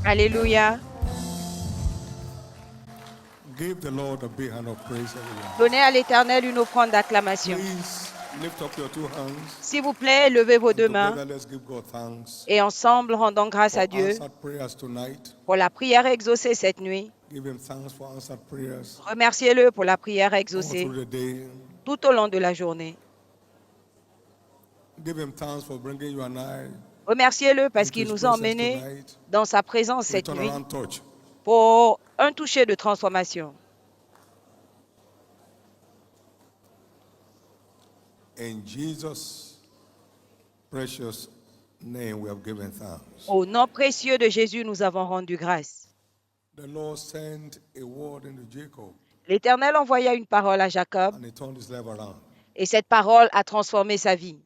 Alléluia. Give the Lord a big hand of praise, everyone. Donnez à l'Éternel une offrande d'acclamation. Please lift up your two hands. S'il vous plaît, levez vos And deux mains together, let's give God thanks et ensemble rendons grâce for à Dieu answered prayers tonight. pour la prière exaucée cette nuit. Give Him thanks for answered prayers Remerciez-le pour la prière all exaucée through the day. tout au long de la journée. Give Him thanks for bringing you and I Remerciez-le parce into qu'il His nous a presence emmenés tonight. dans sa présence For a cette nuit turnaround touch. pour un toucher de transformation. In Jesus' precious name, we have given thanks. Au nom précieux de Jésus, nous avons rendu grâce. The Lord sent a word into Jacob, L'Éternel envoya une parole à Jacob and He turned his life around. et cette parole a transformé sa vie.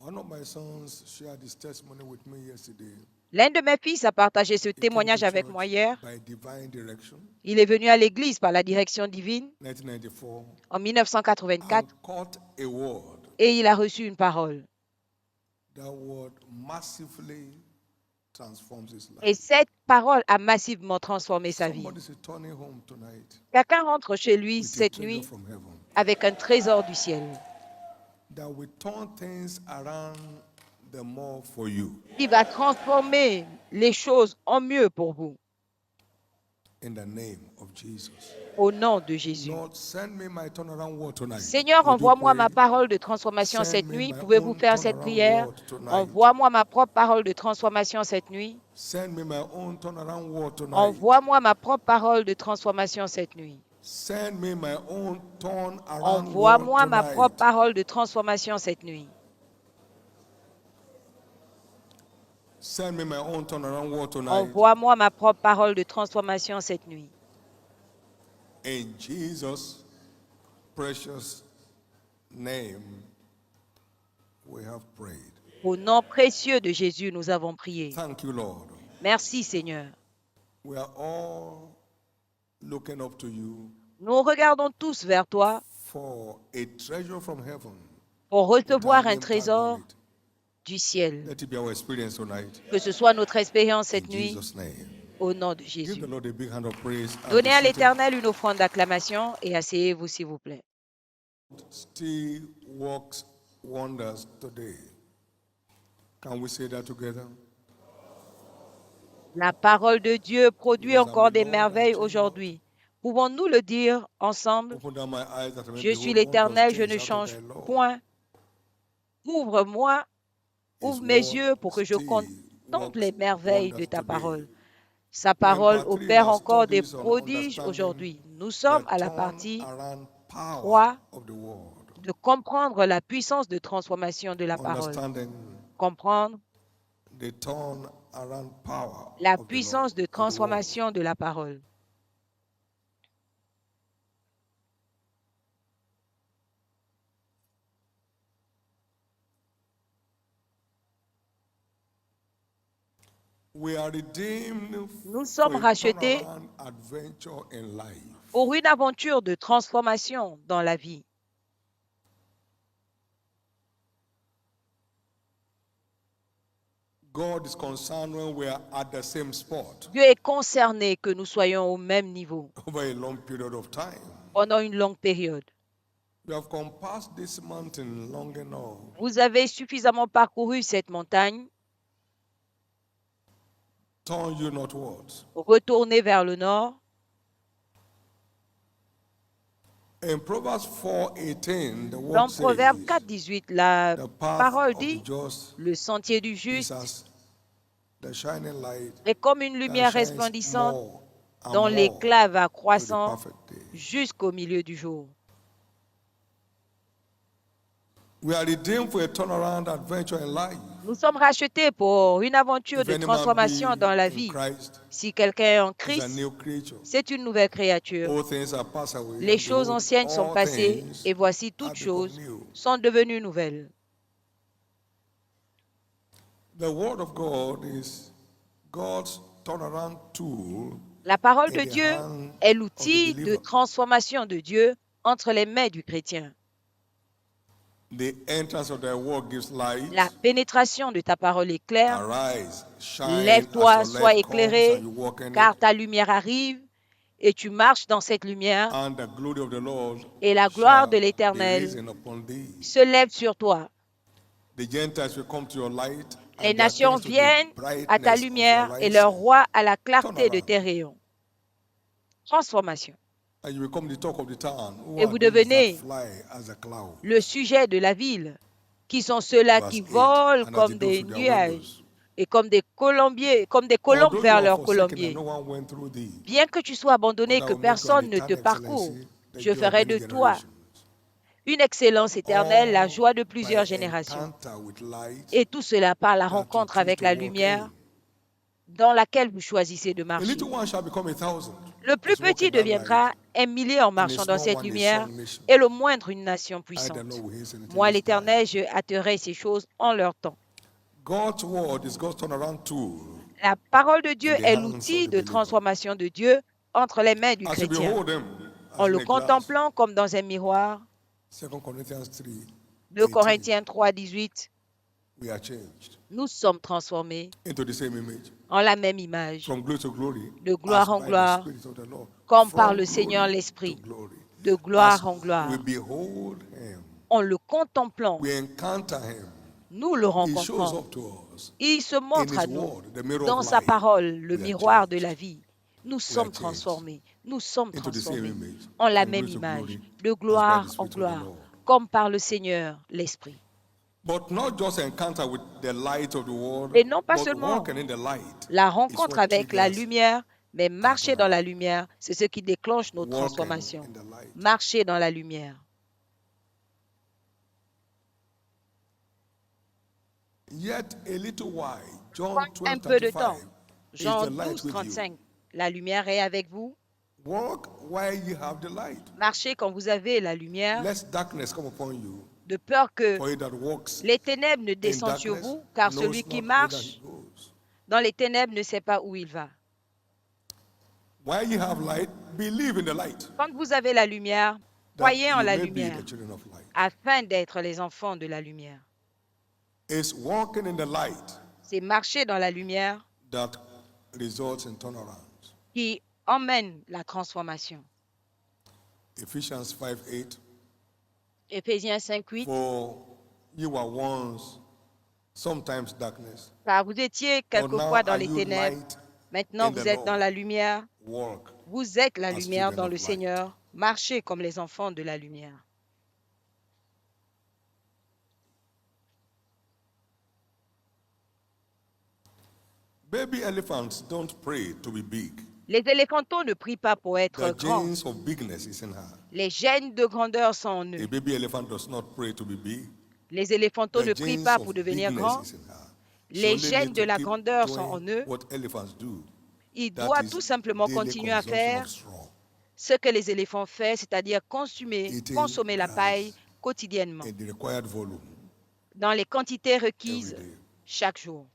One of my sons shared his testimony with me yesterday. L'un de mes fils a partagé ce He came témoignage to avec church moi hier. by divine direction, Il est venu à l'église par la direction divine 1994, en 1984 and caught a word. et il a reçu une parole. That word massively transforms his Et life. cette parole a massivement transformé sa vie. Somebody's returning home tonight Quelqu'un rentre chez lui with a cette treasure nuit from heaven. avec un trésor du ciel. That will turn things around the more for you. Il va transformer les choses en mieux pour vous. In the name of Jesus. Au nom de Jésus. Lord, send me my turnaround word tonight. Seigneur, Would you envoie-moi ma pray? parole de transformation Send cette me nuit. my Pouvez-vous own faire cette turnaround prière? word tonight. Envoie-moi ma propre parole de transformation cette nuit. Send me my own turnaround word tonight. Envoie-moi ma propre parole de transformation cette nuit. Send me my own turnaround word Envoie-moi ma propre tonight. parole de transformation cette nuit. Send me my own turnaround word tonight. Envoie-moi ma propre parole de transformation cette nuit. In Jesus' precious name, we have prayed. Au nom précieux de Jésus, nous avons prié. Thank you, Lord. Merci, Seigneur. We are all looking up to you Nous regardons tous vers toi for a treasure from heaven. pour with our recevoir un name tag on trésor it. du ciel. Let it be our experience tonight. Que ce soit notre expérience In cette nuit, Jesus' name. au nom de Give Jésus. the Lord a big hand of praise. and Donnez be à seated. l'Éternel une offrande d'acclamation et asseyez-vous, s'il vous plaît. Still works wonders today. Can we say that together? La parole de Dieu produit Because I'm encore the des Lord, I merveilles change not. aujourd'hui. Pouvons-nous le dire ensemble? Open down my eyes that I may Je suis behold l'Éternel, wonders je ne changed out of change thy law. point. Ouvre-moi, His ouvre mes word yeux pour que je still contemple les works merveilles de wonders ta today. parole. Sa We're in parole part 3 in opère our encore des studies on prodiges understanding aujourd'hui. Nous the sommes à la turn partie around power 3 of the word. de comprendre la puissance de transformation de la parole. Understanding Comprendre the turn around power la of the Lord, puissance de of the word. transformation de la parole. We are redeemed Nous for sommes a rachetés turnaround adventure in life. pour une aventure de transformation dans la vie. God is concerned when we are at the same spot Dieu est concerné que nous soyons au même niveau over a long period of time. pendant une longue période. We have come past this mountain long enough. Vous avez suffisamment parcouru cette montagne. Turn you northwards. Retournez vers le nord. In Proverbs 4:18, the Dans word Proverbe says, 4, 18, la the path parole of the dit, just le sentier du is juste as the shining light est comme une that lumière shines resplendissante more and dont more l'éclat va to the croissant perfect day. jusqu'au milieu du jour. We are redeemed for a turnaround adventure in life. Nous sommes rachetés pour une aventure If de any man transformation be dans la in vie. Christ, Si quelqu'un est en is a Christ, new creature. c'est une nouvelle créature. All things are passed away, Les and choses behold, anciennes sont all passées things et voici have toutes become choses new. sont devenues nouvelles. The word of God is God's turnaround tool La parole in de the Dieu hand est of the l'outil de believer. transformation de Dieu entre les mains du chrétien. The entrance of thy word gives light. La pénétration de ta parole est claire. Arise, shine Lève-toi, as your sois light comes éclairé, and you walk in car it. ta lumière arrive et tu marches dans cette lumière, And the glory of the Lord et la gloire shall de be l'Éternel risen upon thee. se lève sur toi. The Gentiles will come to your light, Les and their nations kings to the viennent à ta brightness of your lumière et rising. leurs rois à la Turn clarté de around, tes rayons. Transformation. and you become the talk of the town. Who Et are vous these that devenez fly as a cloud? le sujet de la ville, qui sont ceux-là Verse qui 8. volent And as comme the doves des through their nuages windows. et comme des colombiers, comme des colombes Although you vers are leurs forsaken and colombiers. no one went through thee, Bien que tu sois abandonné, but I que will make you an personne ne te eternal parcourt, excellency, the je joy of ferai many de toi generations. une excellence éternelle, la joie de All plusieurs by générations. encounter with light Et tout cela par la that you rencontre choose avec to la walk lumière in. dans laquelle vous choisissez de A marcher. little one shall become a thousand. Le plus As you walk petit in that light, deviendra un millier en and a marchant dans small cette one a lumière, strong nation. et le moindre une nation I, the puissante. Lord, will hasten it in Moi, his time. l'Éternel, je hâterai ces choses en leur temps. God's word is God's turnaround tool La parole de Dieu in the est hands of l'outil the de believer. transformation de Dieu entre les mains du As you chrétien. behold him En as in le a glass, contemplant comme dans un miroir, 2 Corinthians 3, 2 18, Corinthiens 3, 18, we are changed nous sommes transformés into the same image, en la même image, from glory to glory, de as gloire en by the gloire, Spirit of the Lord. comme par From le Seigneur glory to l'Esprit, glory. de As gloire en we gloire. behold him, En le contemplant, we encounter him. nous le He shows rencontrons. up to us Il se in montre à his nous word, the mirror dans of sa life. parole, le We are miroir de changed la vie. Nous We are sommes changed transformés. Nous sommes into the same transformés image, en la from même glory to image, glory, de as by the gloire en Spirit of the gloire, Lord. comme par le Seigneur l'Esprit. But not just encounter with the light of the world, Et non pas but seulement walking in the light la is rencontre what avec la triggers lumière, mais marcher dans la turnaround. lumière, c'est ce qui déclenche nos Walking transformations. in the light. Marcher dans la lumière. Yet a little while, John Un peu de 12:35, temps. is Jean the light 12, with you. 35. La lumière est avec vous. Walk while you have the light, Marchez quand vous avez la lumière, lest darkness come upon you. de peur que For he that walks les ténèbres ne in descendent sur darkness vous, car knows celui qui not whither he marche goes. dans les ténèbres ne sait pas où il va. While you have light, believe in the light, Quand vous avez la lumière, that croyez en you la may be lumière, the children of light. afin d'être les enfants de la lumière. It's walking in the light C'est marcher dans la lumière that results in turnaround. qui emmène la transformation. Ephesians 5:8. Éphésiens 5, 8. For you were once sometimes darkness, Car vous étiez but now quelquefois dans are les you ténèbres, light maintenant in the vous êtes dans Lord. la lumière. Walk Vous êtes la as lumière children dans of le light. Seigneur. Marchez comme les enfants de la lumière. Baby elephants don't pray to be big. Les éléphantaux ne prient pas pour être The grands. genes of bigness is in her. Les gènes de grandeur sont en A eux. baby elephant does not pray to be big. Les éléphantaux The ne prient genes pas of pour devenir bigness grands. is in her. She Les only gènes needs de to la keep grandeur sont en doing eux. what elephants do. Il That doit is tout simplement daily continuer à consumption faire of straw. ce que les éléphants font, c'est-à-dire Eating consommer la grass paille quotidiennement, in the required volume dans les quantités every requises day. chaque jour.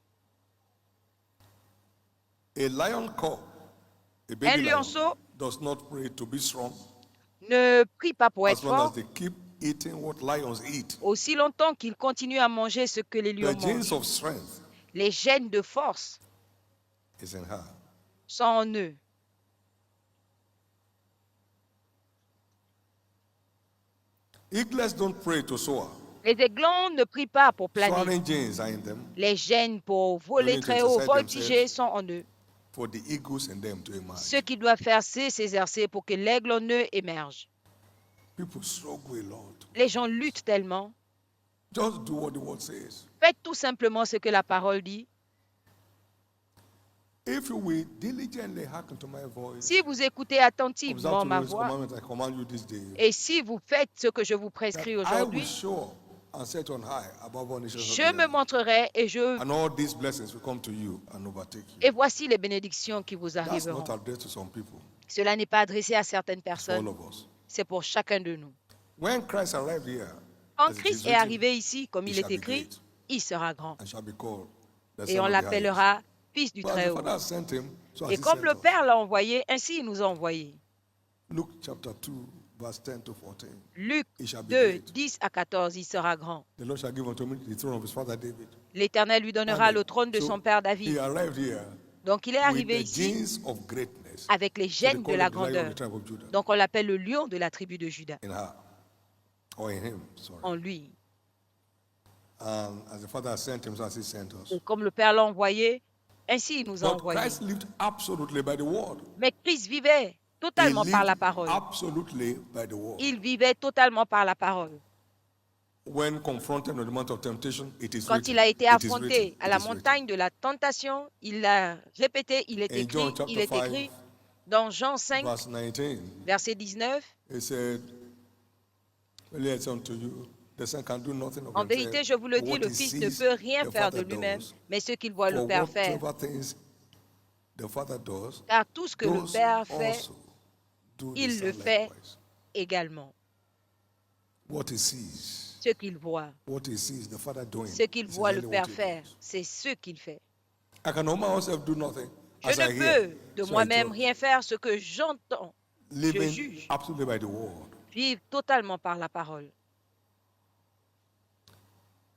A lion cub, a Un baby lion, lionceau does not pray to be strong ne prie pas pour as être long as fort they keep eating what lions eat. aussi longtemps qu'il continue à manger ce que les lions The genes mangent. of strength Les gènes de force is in her. sont en eux. Eaglets don't pray to soar. Les aiglons ne prient pas pour planer. Soaring genes are in them Les gènes pour voler Don't très haut, exercise voltiger themselves. sont en eux. for the eagles in them to emerge. Ce qui doit faire, c'est s'exercer pour que l'aigle en eux émerge. People struggle a lot. Les gens luttent tellement. Just do what the word says. Faites tout simplement ce que la parole dit. If you will diligently hearken to my voice, Si vous écoutez attentivement observe to ma know this voix, commandment I command you this day, et si vous faites ce que je vous that prescris I will aujourd'hui, show and set on high above all nations of je the me earth. montrerai And all these blessings will come to you and overtake you. et voici les bénédictions qui vous That's arriveront. not addressed to some people. Cela n'est pas adressé à certaines It's for all personnes, of us. c'est pour chacun de nous. When Christ arrived here, Quand as it Christ is est written, arrivé ici, comme he il shall est be écrit, great il sera grand. and shall be called the Et Son on of the Highest. l'appellera Fils du But as the Très-Haut. Father has sent him, so has Et he comme sent le us. Père l'a envoyé, ainsi il nous a envoyés. Luke chapter 2, verse 10 to 14. Luc He shall be 2, great. 10 à 14, il sera grand. The Lord shall give unto me the throne of his father David. L'Éternel lui donnera Amen. le trône de So, son père he David. arrived here Donc il est with arrivé the ici genes of greatness. avec les So they gènes de call la him the lion of grandeur. the tribe of Judah. Donc on l'appelle le lion de la tribu de Juda, In her. Or in him, sorry. en lui. As the Father has sent him, so has he sent us. Et comme le Père l'a envoyé, ainsi il nous a But envoyés. Christ lived absolutely by the word. Mais Christ vivait He totalement par la lived parole. absolutely by the word. Il vivait totalement par la parole. When confronted on the mount of temptation, it is Quand written. il a été It is affronté written. à It la is written. montagne de la tentation, il a répété, il est In John écrit, il chapter est 5, écrit dans Jean 5, verse 19, verset 19. he said, "Really I say unto you, the Son can do nothing of En himself, vérité, je vous le but dis, what le he Fils ne sees peut rien the faire de Father lui-même, does. mais ce qu'il voit le For Père faire. whatever things the Father does, Car tout ce que le those Père fait, also do the il le Son fait likewise." également. What he sees, Ce qu'il voit, what he sees the Father doing, ce qu'il is voit le exactly what Père he faire, does. c'est ce qu'il fait. I can of myself do nothing Je as I ne hear, peux de so I moi-même judge. rien faire, ce que j'entends, je Living juge. absolutely by the word. Vivre totalement par la parole.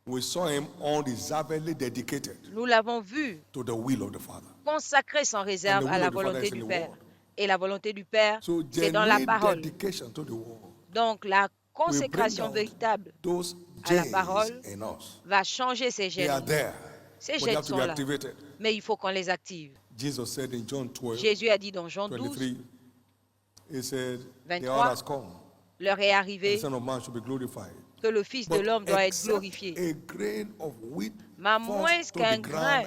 We saw him unreservedly dedicated Nous l'avons vu to the will of the Father. consacré sans réserve And the à will la of the Father volonté is in du the Père. word. Et la volonté du Père, So c'est dans la genuine parole. dedication to the word Donc la will bring consécration out véritable those à la genes parole in us. va changer ces They gènes. are there, Ces but they gènes have to sont be là, activated. mais il faut qu'on les active. Jesus said in John 12, Jésus a dit dans Jean 12, 23, he said, the 23, hour has come, l'heure est and the arrivée Son of Man should be glorified. que le Fils de But l'homme doit être except glorifié. a grain of wheat Mais à falls moins to the qu'un ground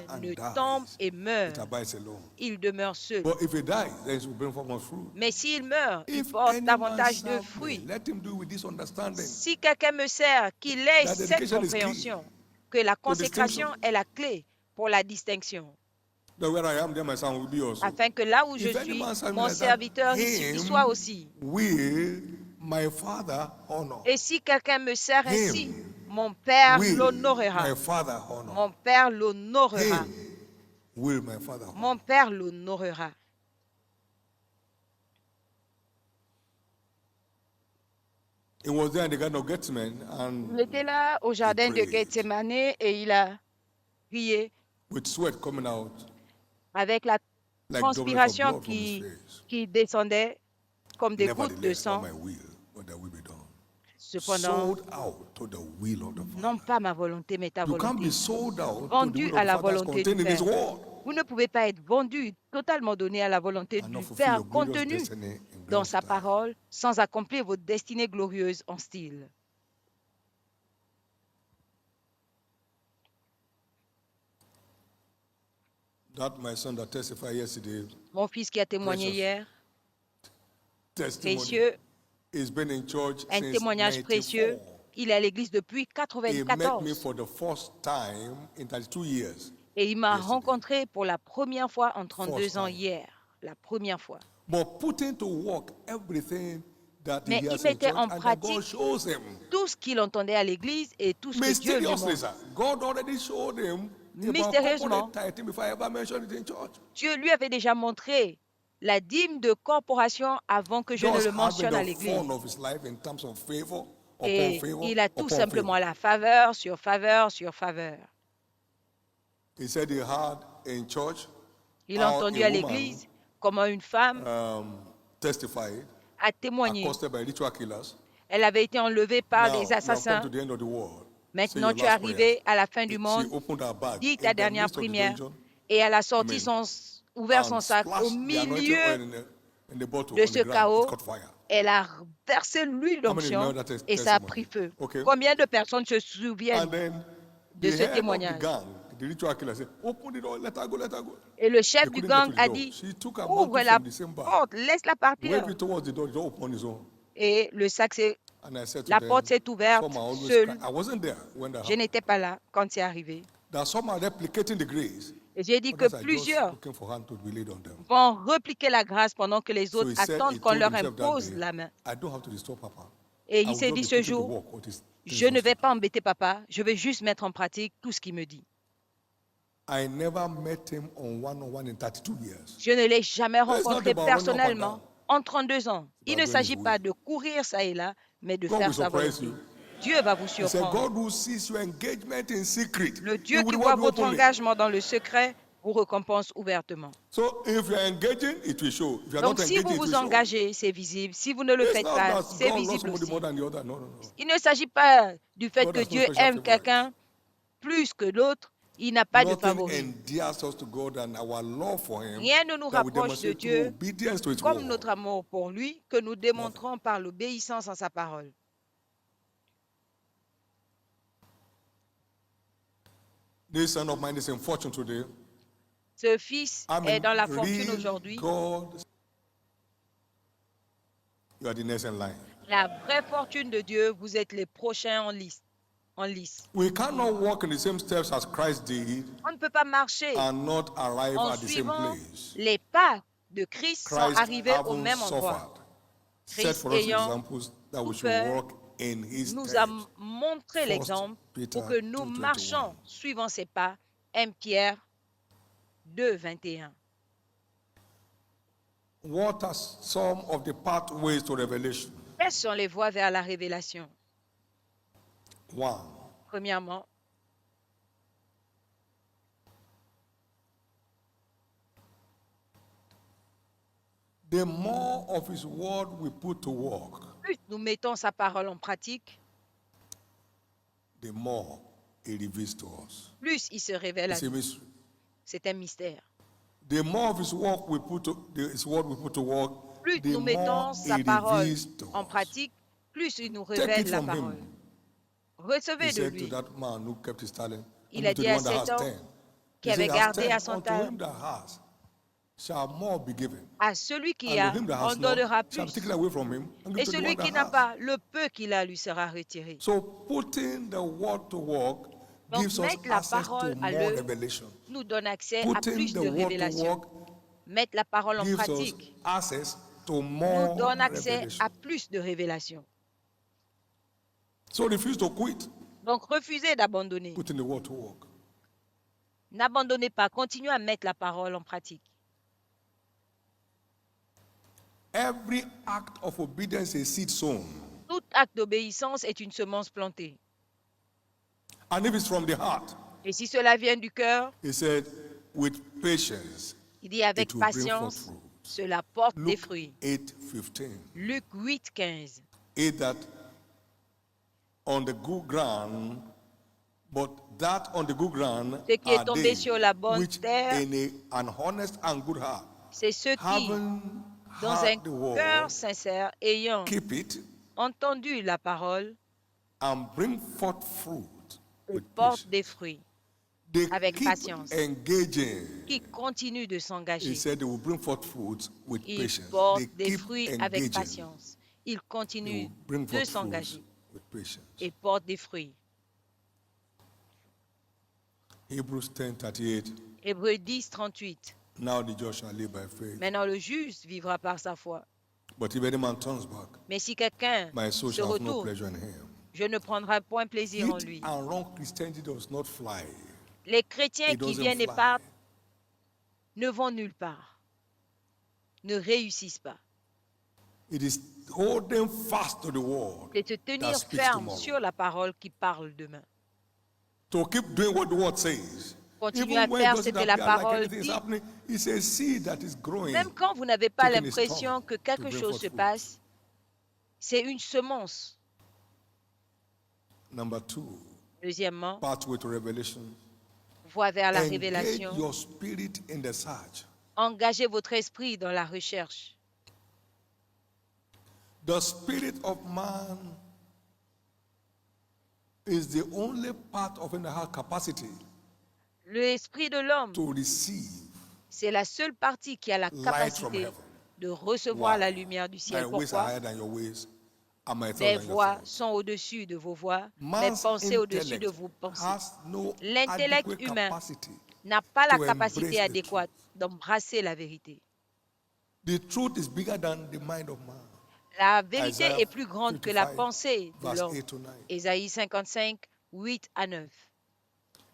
grain and ne tombe dies, et it meure, abides alone. il demeure seul. But if it dies, then it will bring forth much fruit. Mais s'il meurt, il If porte any man davantage de serve me, fruits. let him do it with this understanding. Si quelqu'un me sert, qu'il ait That cette dedication is key compréhension, que la to distinction. consécration est la clé pour la distinction, That where I am, there my son will be also. afin que là où je If any suis, man serve me mon like that, serviteur y soit him aussi. will my Father honor. Et si quelqu'un me sert ainsi, Him mon Père will l'honorera. my Father honor. Mon Père l'honorera. Him will my Father honor. Mon Père l'honorera. He was there in the Garden of Gethsemane Il était and là au jardin de prayed. Gethsemane et il a prié with sweat coming out avec la like droplets of transpiration blood from his face. qui descendait comme des gouttes de Nevertheless, not sang. my will, but thy will be done. Cependant, Sold out to the will of the Father. non pas ma volonté, mais ta You can't volonté. be sold out to the Vendu will à of the la Father as volonté du contained in His Père. word, Vous ne pouvez pas être vendu, totalement donné à la volonté and not du fulfill Père your glorious contenu destiny in dans grand sa style. parole sans accomplir votre destinée glorieuse en style. That my son that testified yesterday, Mon fils qui a témoigné Precious. hier, testimony, précieux, he's been in church un since témoignage précieux. 94. Il est à l'église depuis He met me 94 for the first time in 32 years. et il m'a yesterday. rencontré pour la première fois en 32 First ans time. hier. La première fois. But putting to work everything that Mais he il hears in mettait church en and that pratique God shows him. tout ce qu'il entendait à l'église et tout ce que Dieu lui Mysteriously, montre. sir, God already showed him about Mystérieusement, corporate tithing before I ever mentioned it in church. Dieu lui avait déjà montré la dîme de corporation avant que je ne Just le having mentionne à the l'église. fun of his life in terms of favor upon Et favor il a tout upon simplement favor. la faveur sur faveur sur faveur. He said he had in church Il a how entendu a à woman l'église comment une femme testified, a témoigné. accosted by ritual killers. Elle avait été enlevée par Now, des you have come assassins. to the end of the world. Say Maintenant, your tu es last prayers. arrivé à la fin du She monde. opened her bag Dis in ta the dernière midst of the prière. dungeon Et elle a sorti ouvert son and sac au splashed the anointing milieu oil in the bottle de on ce the ground. It chaos. caught fire. Elle a versé l'huile How many d'onction remember that et ça a testimony? pris feu. Okay. Combien de personnes se And souviennent then de the ce head of the témoignage? gang, the ritual killer, said, "Open the door, let her go, let her go." Et le They chef du couldn't get gang to the a door. dit, She took her ouvre mantle la from the same bag, porte, laisse-la partir. waved it towards the door opened his own. Et le sac, And I said to la them, porte s'est ouverte some are always seule. crying. I wasn't there when that Je happened. n'étais pas là quand c'est arrivé. That some are replicating the grace. Et j'ai dit que Others are just plusieurs looking for hand to be laid on them. vont repliquer la grâce pendant que les So autres he said, attendent he qu'on told leur himself that impose day, la main. I don't have to disturb Papa. Et I il will s'est just dit be ce putting to jour, work what is je ne vais understood. pas embêter papa, je vais juste mettre en pratique tout ce qu'il me dit. I never met him on one in 32 years. Je ne l'ai jamais It's not rencontré about running up and personnellement. down. en 32 ans. Il about ne doing s'agit His pas will. de courir ça et là, mais de God faire will sa surprise volonté. you. Dieu va vous He said, surprendre. God who sees your engagement in secret, Le He Dieu will qui voit reward you votre openly. engagement dans le secret vous récompense ouvertement. So if you are engaging, it will show. If you are Donc, not si vous engaging, it will vous show. engagez, c'est visible. Si vous ne le It's faites not pas, that c'est God loves visible somebody aussi. more than the other. No, no, no. Il ne s'agit pas du fait God que has no Dieu special aime favorite. quelqu'un plus que l'autre. Il n'a pas de Nothing favori. endears us to God than our love for Him Rien ne nous that we rapproche de demonstrate through Dieu obedience to His comme word. notre amour pour lui que nous démontrons par l'obéissance à sa parole. This son of mine is in fortune today. Ce fils I est mean, dans la fortune real aujourd'hui. God, you are the next in line. La vraie fortune de Dieu, vous êtes les prochains en lice. We cannot walk in the same steps as Christ did On ne peut pas marcher and not arrive en at the same suivant place. les pas de Christ sans Christ arriver au having même endroit. suffered, set Christ for us ayant examples that we should souffert, walk in His nous a steps. montré 1 l'exemple Peter pour que nous 2:21. marchions suivant ses pas. 1 Pierre 2, 21. What are some of the pathways to revelation? Quelles sont les voies vers la révélation? 1. Premièrement, The more of His word we put to work, plus nous mettons sa parole en pratique, the more He reveals to us. plus il se révèle à It's a nous. mystery. C'est un mystère. The more of His work we put to His word we put to work, Plus the nous more mettons sa He parole reveals to en us. pratique, plus il nous Take révèle it la from parole. Him. Recevez He de said to lui. that man who kept his talent, Il a to dit the à one that cet has homme 10. qui He avait said, gardé à as 10, son unto talent, him that has shall more be given. à celui qui And a, to him that on has not donnera shall be plus. taken away from him and given Et to the celui one qui that n'a has. pas, le peu qu'il a lui sera retiré. So putting the word to work Donc, gives us mettre la access to parole à more l'œuvre revelation. nous donne accès à Putting plus the de word to révélation. work Mettre la parole en gives us pratique access to nous more donne accès revelation. à plus de révélation. So refuse to quit Donc, refusez d'abandonner. putting the word to work. N'abandonnez pas, continuez à mettre la parole en pratique. Every act of obedience is seed sown. Tout acte d'obéissance est une semence plantée. And if it's from the heart, Et si cela vient du cœur, he said, with patience, il dit avec it will bring forth patience, fruit. cela porte des Luke fruits. 8:15. Luc 8, 15. It that on the good ground, but that on the good ground Ce qui est are tombé they sur la bonne which terre, an honest and good heart, c'est ceux qui, having dans un heard the word, cœur sincère, ayant keep it entendu la parole, and bring forth fruit et with portent patience. des fruits, They avec keep patience. engaging. qui continuent de He s'engager. said they will bring forth fruit with Ils patience. They portent des keep fruits avec engaging. patience. Ils They continuent will bring de forth s'engager fruit with patience. et portent des fruits. Hebrews 10:38. Hébreux 10, 38. Now the just shall live by faith. Maintenant, le juste vivra par sa foi. But if any man turns back, Mais si quelqu'un my soul se shall have no retourne, pleasure in him. je ne prendrai point plaisir en Hit lui. and wrong Christianity does not fly. Les chrétiens It qui doesn't viennent et fly. partent ne vont nulle part, ne réussissent pas. It is holding fast to the word C'est se tenir that speaks ferme tomorrow. sur la parole qui parle demain. To keep doing what the word says. Continuez à Even when faire it ce doesn't que la appear like parole anything is dit. happening, it's a seed that is growing. Même quand vous n'avez pas taking its l'impression time que to quelque bring chose forth se fruit. passe, c'est une semence. Number 2, Deuxièmement, pathway to revelation. voie vers la Engage révélation. your spirit in the search. Engagez votre esprit dans la recherche. The spirit of man is the only part of him that has capacity L'esprit de l'homme, to receive c'est la seule partie qui a la light from capacité heaven. de recevoir Why? la lumière du My ciel. ways are Pourquoi? higher than your ways, and my Mes thoughts than your voix thoughts. sont au-dessus de vos voix, mes Man's pensées au-dessus de intellect vos pensées. has no L'intellect adequate humain capacity. n'a pas la to capacité embrace the adéquate d'embrasser la vérité. The truth is bigger than the mind of man. La vérité Isaiah est plus grande que la 55, pensée de verse l'homme. 8 to 9. Ésaïe 55, 8 à 9.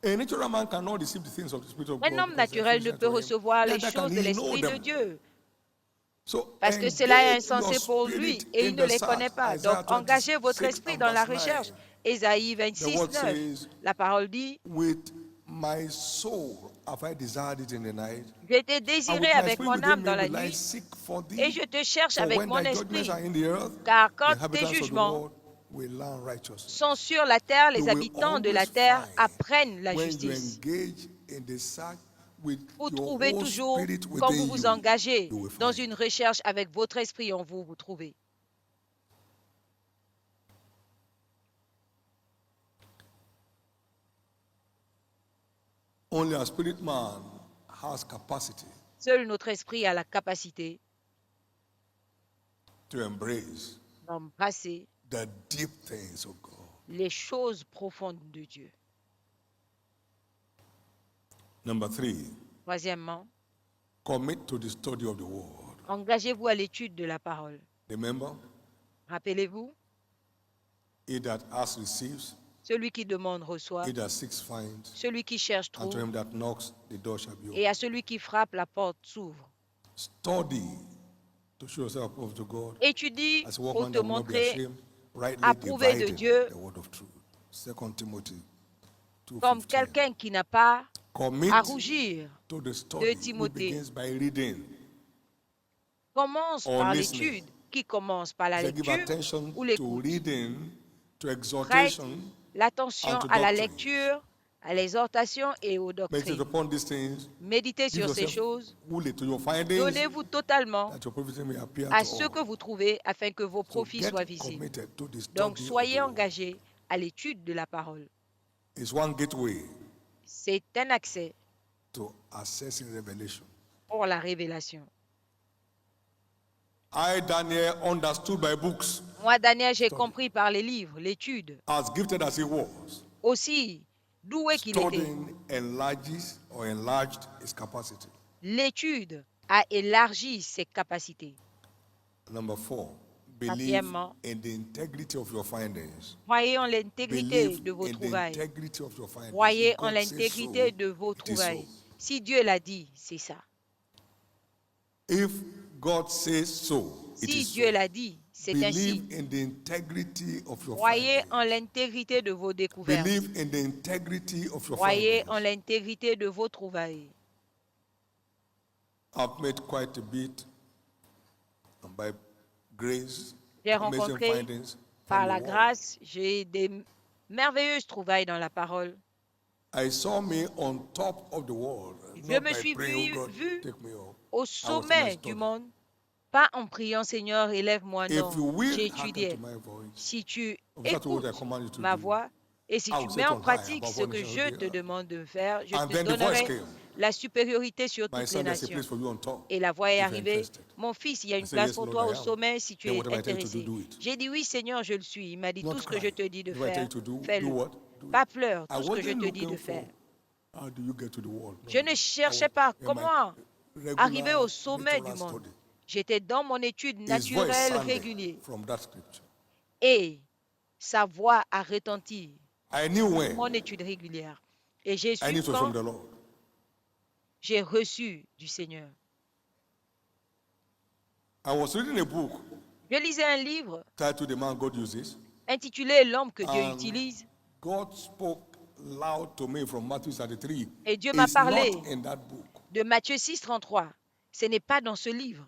A natural man cannot receive the things of the Spirit of God. Un homme because they are naturel ne foolishness peut to him. recevoir les Neither can choses de he know l'Esprit de them. Dieu. Parce que cela est insensé pour lui et il ne les connaît pas. Donc, engagez votre esprit dans la recherche. Ésaïe 26, 9. La parole dit, With my soul have I desired it in the night, je t'ai and désiré with my avec spirit mon within âme me dans la will I nuit, seek for et thee. je te cherche For avec when mon thy judgments esprit. are in the earth, Car the quand tes inhabitants of the jugements world will learn righteousness. sont sur la terre, You les will habitants de always la terre find apprennent la when you justice. engage in the search with Vous your trouvez whole toujours, spirit quand vous within vous you, engagez you will dans find. une recherche avec votre esprit en vous, vous trouvez. Only a spirit man has capacity Seul notre esprit a la capacité to embrace d'embrasser the deep things of God. les choses profondes de Dieu. Number 3, Troisièmement, commit to the study of the word. engagez-vous à l'étude de la parole. Remember, Rappelez-vous, he that asks receives, celui qui demande reçoit, he that seeks finds, celui qui cherche and to trouve, him that knocks, the door shall be et opened. à celui qui frappe, la porte s'ouvre. Study to show yourself approved to God, Étudie as a pour workman te that will not be montrer ashamed, rightly approuvé de dividing Dieu the word of truth. 2 Timothy comme 2:15. quelqu'un qui n'a pas Commit à rougir. to the 2 study, which Timothée begins by reading commence or par listening. l'étude, qui commence par la They give lecture attention ou to l'écoute. reading, to Prête exhortation, l'attention and to à la doctrines. lecture, à l'exhortation et aux Meditate doctrines. upon these things. Méditez Give sur ces yourself choses. fully to your findings, Donnez-vous totalement that your prophecy may appear à to ce que all. vous trouvez afin que vos So profits soient get visibles. committed to the Donc, study of the soyez word. engagés à l'étude de la parole. It's one gateway C'est un accès to accessing revelation. pour la révélation. I, Daniel, understood by books, Moi, Daniel, j'ai Study. compris par les livres, l'étude. as gifted as he was. Aussi, doué qu'il était, Studying enlarged his capacity. l'étude a élargi ses capacités. Number 4, believe Quatrièmement, in the integrity of your findings. croyez en l'intégrité Believe de vos in the trouvailles. integrity of your findings. Croyez If en God says l'intégrité so, de vos it is so. trouvailles. Si Dieu l'a dit, c'est ça. If God says so, it Si is so. Dieu l'a dit, c'est ainsi. Believe in the integrity of your Croyez en findings. l'intégrité de vos découvertes. Believe in the integrity of your Croyez en findings. l'intégrité de vos trouvailles. I've made quite a bit, and by grace, J'ai amazing rencontré findings par from la the word. grâce, j'ai des merveilleuses trouvailles dans la parole. I saw me on top of the world, Je not me by suis praying, oh God, vu take me up. au I was sommet du studying. monde, pas en priant Seigneur, élève-moi, If non. you will hearken J'étudiais. to my voice, Si tu observe what I écoutes command you to ma do, voix et si I tu will mets set en on high pratique above ce all que nations je of the te earth. demande de faire, je And te then the voice donnerai came. la supériorité sur My toutes son, les there's a nations. place for you on top. Et la voix est If you're arrivée. interested. Mon fils, il y a I une said, place yes, pour Lord, toi I au am. sommet si tu Then es whatever I tell you to do, intéressé. do it. J'ai dit oui, Seigneur, je le suis. Il m'a dit Not tout ce que je cry. te dis de If I tell faire, you to do fais-le. what? Do it. Pas pleur, I tout ce que je wasn't te dis de looking faire. for how do you get to the world. No, Je ne I cherchais was pas in my comment arriver regular au sommet du natural monde. study. J'étais dans mon étude His voice naturelle sounded régulière from that scripture. et sa voix a retenti I knew when. mon étude régulière. Et j'ai I su knew it was quand from the Lord. j'ai reçu du Seigneur. I was reading a book Je lisais un livre titled The Man God Uses, intitulé L'homme que Dieu and utilise God spoke loud to me from Matthew 33. et Dieu m'a It's not parlé in that book. de Matthieu 6, 33. Ce n'est pas dans ce livre.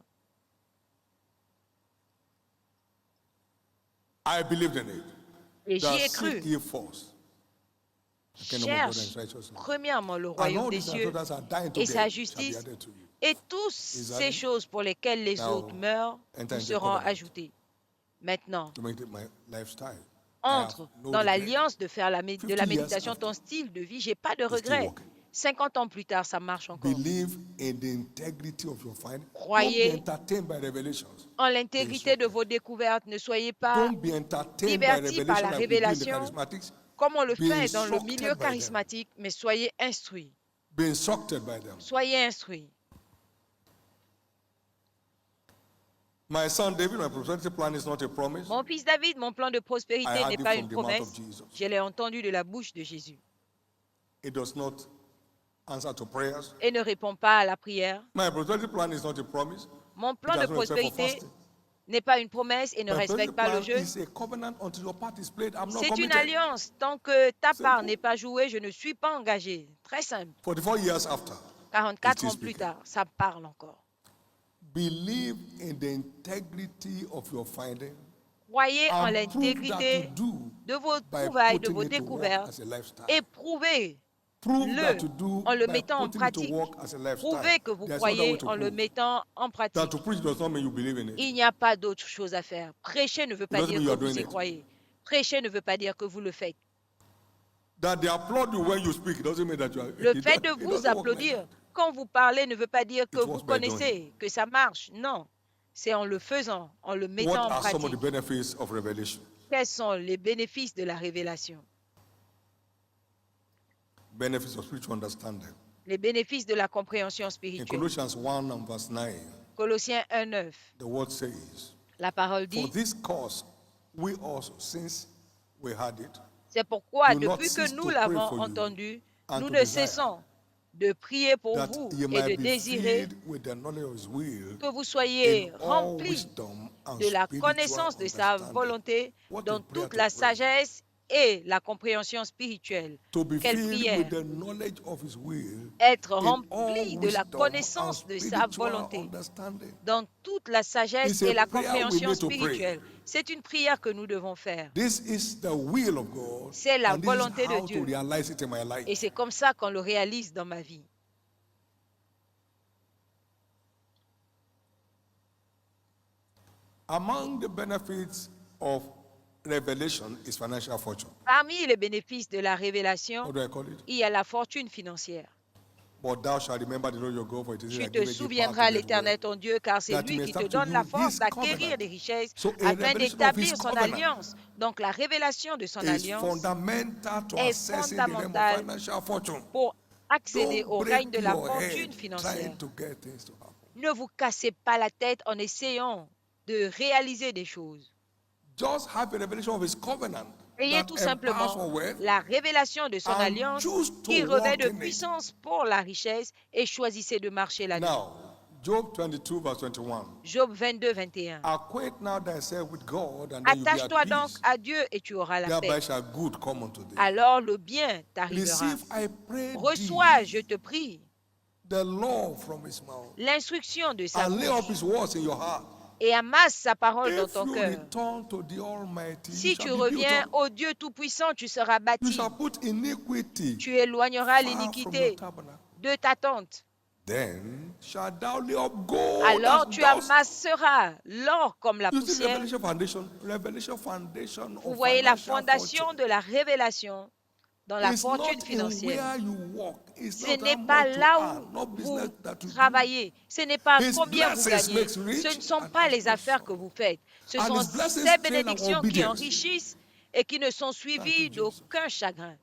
I believed in it. Et j'y ai That cru. seek ye first the kingdom of God and Cherche his righteousness. premièrement le And royaume all des these cieux others are dying to et get sa shall be justice, added to you. et toutes ces it? choses pour lesquelles les Now, autres meurent enter vous into seront covenant. ajoutées. Maintenant, To make it my lifestyle. entre no dans regret. l'alliance de faire de 50 la years méditation after, ton style de vie. J'ai pas de it's still regrets. working. 50 ans plus tard, ça marche encore. Believe in the integrity of your finding. Don't be Croyez entertained by revelations. en l'intégrité de instructed. vos découvertes. Ne soyez pas Don't be entertained by divertis par revelation la like we do in the révélation charismatics. comme on le Be fait dans le instructed milieu by them. charismatique, mais soyez instruits. Be instructed by them. Soyez instruits. My son David, my prosperity plan is not a promise. Mon fils David, mon plan de I prospérité heard n'est it pas from une the mouth of promesse. Jesus. Je l'ai entendu de la bouche de Jésus. It does not answer to prayers. et ne répond pas à la prière. My prosperity plan is not a promise. Mon plan It de does not respect for prospérité fasting. n'est pas une promesse et ne My respecte prosperity pas le plan jeûne. is a covenant until your part is played. I'm not C'est une committed. alliance. Tant que ta part Simple. n'est pas jouée, je ne suis pas engagé. Très simple. 44 years after, 44 still ans plus speaking. tard, ça parle encore. Believe in the integrity of your finding Croyez en and prove that l'intégrité you do de vos by trouvailles, de putting vos it to work découvertes as a lifestyle. et prouvez-le Prove that you do en le by mettant en putting it to pratique. work as a lifestyle. Prouvez que vous There's no other way croyez to en le prove. mettant en That pratique. to preach does not mean you believe in it. Il n'y a pas d'autre chose à faire. Prêcher ne veut It pas doesn't dire mean you que are vous doing y it. croyez. Prêcher ne veut pas dire que vous le faites. That they applaud you when you speak doesn't mean that you are. Le It fait de doesn't- it vous doesn't work like applaudir that. quand vous parlez ne veut pas dire que It vous was by doing. connaissez, que ça marche. Non. C'est en le faisant, en le What mettant en are some of the pratique. benefits of revelation? Quels sont les bénéfices de la révélation? Benefits of spiritual understanding. Les bénéfices de la compréhension In spirituelle. Colossians 1 and verse 9, Colossiens 1:9. the word says, La parole "For dit, this cause we also, since we had it, c'est pourquoi do not depuis cease que to nous pray l'avons for you entendu, and nous to ne desire cessons de prier pour that vous ye et de might be désirer filled with the knowledge of His will que vous soyez in all remplis wisdom and de la spiritual connaissance de sa understanding." volonté What a dans prayer toute to la pray. sagesse et la compréhension spirituelle. To be Quelle filled prière! with the knowledge of His will Être in rempli all de la wisdom and connaissance de sa spiritual volonté understanding. dans toute la sagesse It's a et la prayer we compréhension need to pray. spirituelle. C'est une prière que nous devons faire. This is the will of God, C'est la and this is volonté de how to Dieu. realize it in my life. Et c'est comme ça qu'on le réalise dans ma vie. Among the benefits of revelation is financial fortune. Parmi les bénéfices de la révélation, What do I call it? il y a la fortune financière. But thou shalt remember the Lord your God, for it is He Tu that te giveth thee power souviendras to get l'Éternel wealth, ton Dieu, car c'est that lui he may qui te establish to donne you la force His d'acquérir covenant. des richesses So a afin revelation of d'établir His son covenant alliance. Donc la révélation de son is alliance fundamental to est accessing the realm of fondamentale financial fortune. pour accéder Don't au règne break de la your fortune head financière. trying to get things to happen. Ne vous cassez pas la tête en essayant de réaliser des choses. Just have a revelation of His covenant Ayez that tout empowers for simplement wealth la révélation de son and alliance choose to qui revêt walk de in it. puissance pour la richesse et choisissez de marcher là-dedans. Now, Job 22 verse 21. Job 22, 21. Acquaint now thyself with God, and then you'll be Attache-toi at donc peace. à Dieu et tu auras la Thereby paix. shall good come unto thee. Alors le bien t'arrivera. Receive, I pray Reçois, thee, je te prie, the law from his mouth, l'instruction de sa and lay up bouche his words in your heart. et amasse sa parole dans If ton you cœur. return to the Almighty, you Si tu shall be built reviens up. au Dieu Tout-Puissant, tu seras You bâti. shall put iniquity Tu éloigneras far from your l'iniquité tabernacle. de ta tente. Then shalt thou lay up gold Alors as tu dust. amasseras l'or comme la You see poussière. revelation foundation Vous of voyez la financial fondation fortune. de la révélation dans la It's fortune not in financière. where you walk. It's Ce not n'est how pas much you là earn, not où business vous that you do. travaillez. Ce n'est pas His combien vous blessings gagnez. makes rich Ce ne sont and pas adds les no affaires sorrow. que vous faites. Ce And sont his blessings ces train our bénédictions qui obedience. enrichissent et qui ne sont Thank suivies you, Jesus. d'aucun chagrin.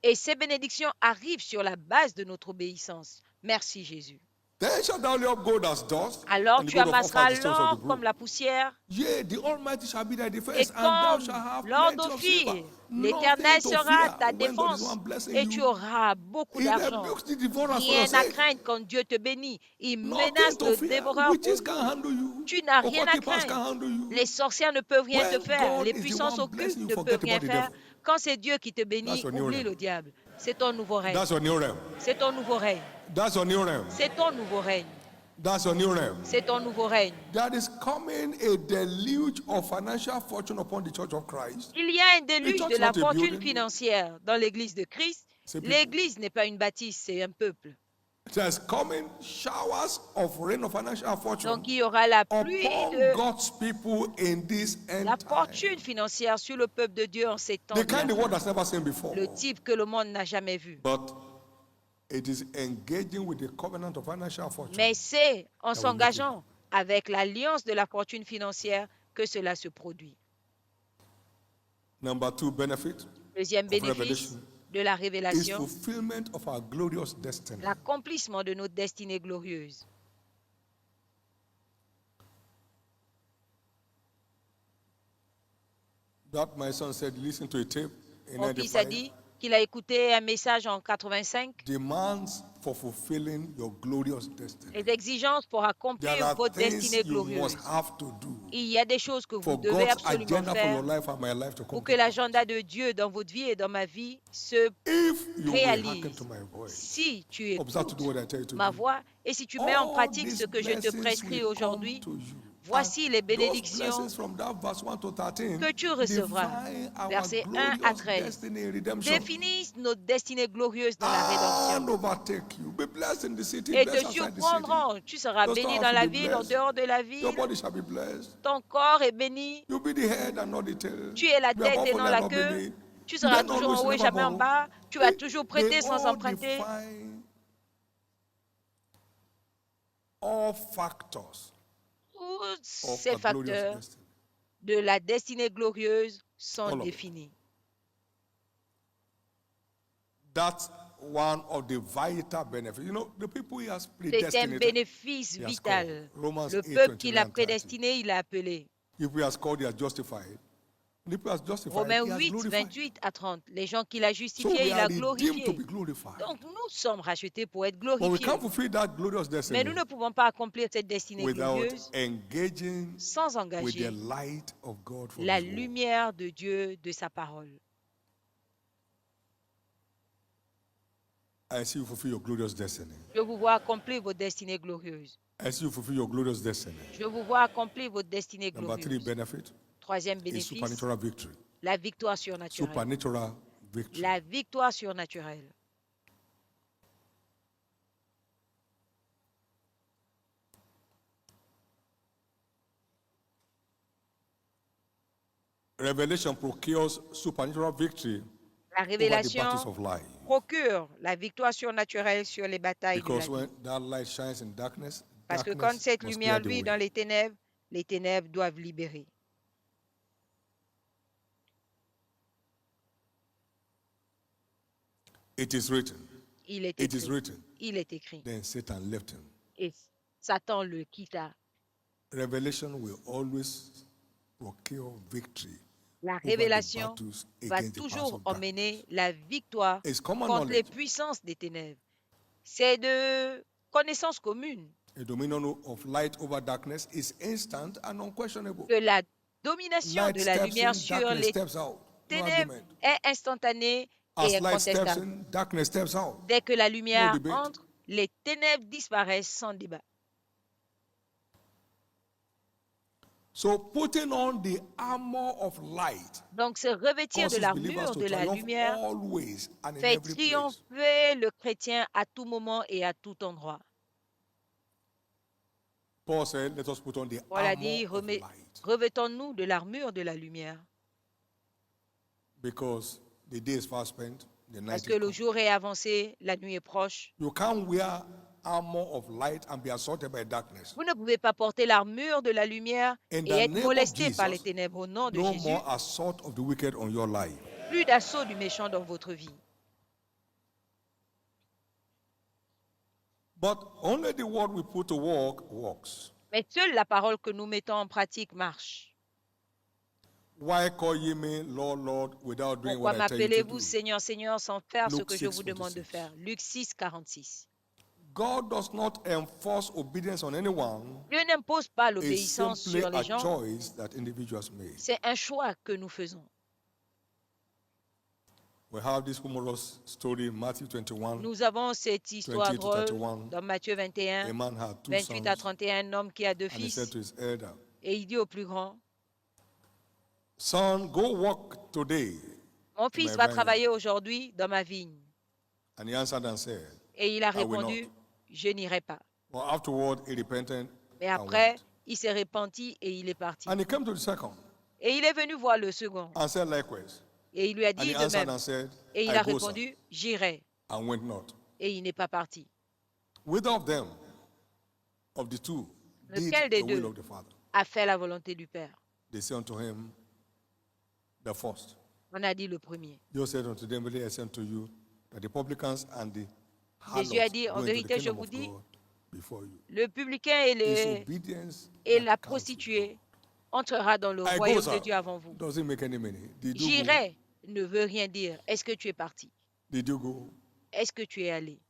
Et ces bénédictions arrivent sur la base de notre obéissance. Merci Jésus. Then shalt thou lay up gold as dust, Alors and the tu gold of amasseras Ophir, the stones of the l'or brook. comme la poussière. Yea, the Almighty shall be thy Et defense, and thou comme shalt have l'or plenty of silver. d'Ophir, l'Éternel Nothing to sera fear ta when God is the défense one blessing et tu you. auras beaucoup He d'argent. rebukes the devourer for your Rien à sake. craindre quand Dieu te bénit. Il Nothing menace to le fear. dévoreur pour Witches can vous. handle you. Tu n'as rien à Occultic can craindre. handle you. Les sorcières ne peuvent rien te When faire. God Les is the puissances one blessing occultes you, ne forget peuvent rien about the faire. devil. Quand c'est Dieu qui te That's bénit, your new oublie realm. le diable. C'est ton nouveau règne. That's your new realm. C'est ton nouveau règne. That's your new realm. C'est ton nouveau règne. That's your new realm. C'est ton nouveau règne. There is coming a deluge of financial fortune upon the Church of Christ. Il y a un déluge church de la not a fortune building. financière dans l'Église de Christ. C'est people. L'Église n'est pas une bâtisse, c'est un peuple. There's coming showers of rain of financial fortune Donc il y aura la pluie upon de God's people in this end la time. fortune financière sur le peuple de Dieu en ces temps. The kind the world has never seen before. Le type que le monde n'a jamais vu. But it is engaging with the covenant of financial fortune. Mais c'est en will s'engageant avec l'alliance de la fortune financière que cela se produit. Number 2 benefit Deuxième of bénéfice revelation de la is révélation, fulfillment of our glorious destiny. l'accomplissement de notre destinée glorieuse. That my son said, listen to a tape in Mon fils a 95. dit, qu'il a écouté un message en 85. demands for fulfilling your glorious destiny. Les exigences pour There accomplir are votre things destinée you must glorieuse. have to do Il y a des choses que vous for devez God's absolument agenda for your faire life and my life to pour come que to pass. l'agenda de Dieu dans votre vie et dans ma vie se If you will hearken réalise. to my voice, Si tu observe to do écoutes what I tell you to ma do, voix et si tu mets en all pratique these ce que je te blessings prescris will aujourd'hui, come to you. voici les And those bénédictions blessings from that verse 1 to 13 que tu recevras. define our Versets 1 à glorious 13. destiny in redemption Définissent notre destinée glorieuse dans la and rédemption. overtake you. Be blessed in the city, Et blessed te outside the city. surprendront. Tu seras Your béni store dans will la be ville, en blessed. dehors de la Your ville. body shall be blessed. Ton corps est béni. You'll be the head and not the tail. Tu es la You are tête et above non only la and not queue. beneath. Tu You seras then toujours en always haut et never jamais en borrow. bas. Tu vas They- toujours they prêter sans all emprunter. define all factors Tous of ces a glorious facteurs destiny. de la destinée glorieuse sont All of it. définis. That's one of the vital benefits. You know, the people he has C'est un predestinated, bénéfice he has vital. called. Romans Le 8, peuple qu'il 29 a and 30. prédestiné, il a appelé. If he has called, he has justified. The people has justified, Romains he has 8, glorified. 28 à 30. Les gens qu'il a So justifiés, we il are a redeemed glorifiés. to be glorified. Donc nous sommes rachetés pour être But we glorifiés. can't fulfill that glorious Mais destiny nous ne pouvons pas accomplir cette destinée without glorieuse engaging sans with the engager light of God from la his word. lumière de Dieu, de sa parole. I see you fulfill your glorious destiny. Je vous vois accomplir votre destinée glorieuse. I see you fulfill your glorious destiny. Je vous vois accomplir votre destinée Number 3 glorieuse. benefit Troisième is bénéfice, supernatural victory. la victoire surnaturelle. Supernatural victory. La victoire surnaturelle. Revelation procures supernatural victory La over the battles révélation of life. procure la victoire surnaturelle sur les batailles de la Because vie. when that light shines in darkness, Parce que quand darkness cette must lumière clear the luit way. dans les ténèbres doivent libérer. It is written. Il est It is écrit. written. Il est écrit. Then Satan left him. Et Satan le quitta. Revelation will always procure victory La over the révélation battles va against the powers toujours of darkness. emmener la victoire It's common contre les knowledge. puissances des ténèbres. C'est de connaissance commune A dominion of light over darkness is instant and unquestionable. que la domination Light de la steps lumière in, sur darkness les steps out. No ténèbres argument. est instantanée et As light steps incontestable. in, darkness steps out. Dès que la lumière debate. entre, les ténèbres disparaissent sans débat. So putting on the armor of light Donc, se revêtir de causes believers l'armure to de la triumph lumière always and in fait every place. triompher le chrétien à tout moment et à tout endroit. Paul said, let us put on the Paul a dit, armor of light. revêtons-nous de l'armure de la lumière. Because the day is fast spent, the Parce night que is le come. jour est avancé, la nuit est proche. You can't wear armor of light and be assaulted by darkness. Vous ne pouvez pas porter l'armure de la lumière In et the être name of molesté par les Jesus, ténèbres. Au nom de no Jésus, more assault of the wicked on your life. plus d'assaut du méchant dans votre vie. But only the word we put to work works. Mais seule la parole que nous mettons en pratique marche. Why call ye me Lord, Lord, without doing Pourquoi what I tell you to m'appelez-vous do? Seigneur, Seigneur, sans faire ce Luke que je vous demande de 6:46. faire? Luc 6, 46. God does not enforce obedience on anyone. Dieu n'impose pas It's l'obéissance simply sur les a gens. choice that individuals make. C'est un choix que nous faisons. We have this humorous story in Matthew 21. Nous avons cette histoire 20 to drôle 31. dans Matthieu A 21, man had two 28 à sons, 31, un homme qui a deux and he fils. said to his elder, Et il dit au plus grand, Son, go work today. mon fils my va vineyard. travailler aujourd'hui dans ma vigne. And he answered and said, Et il a I will répondu, not. je n'irai pas. Well, afterward, he repented Mais and après, went. il s'est repenti et il est parti. And he came to the second Et il est venu voir le second. and said likewise. Et il lui a And dit he de answered même. and said, Et il I a go, sir, répondu, j'irai. and went not. Et il n'est pas parti. Whither of them, of the two, did Lequel des the will deux of the Father? a fait la volonté du Père? They say unto him, the first. On a dit le premier. Jesus said unto them, Verily I say unto you, that the publicans and the Jésus a harlots dit, go en into the vérité, je kingdom vous of dis, God before you. le publicain et, It's obedience et that la counts with prostituée God. entrera dans le I go, royaume sir. de Dieu avant vous. Doesn't make any meaning. They do go. J'irai ne veut rien dire. Est-ce que tu es parti? Did you go? Est-ce que tu es allé?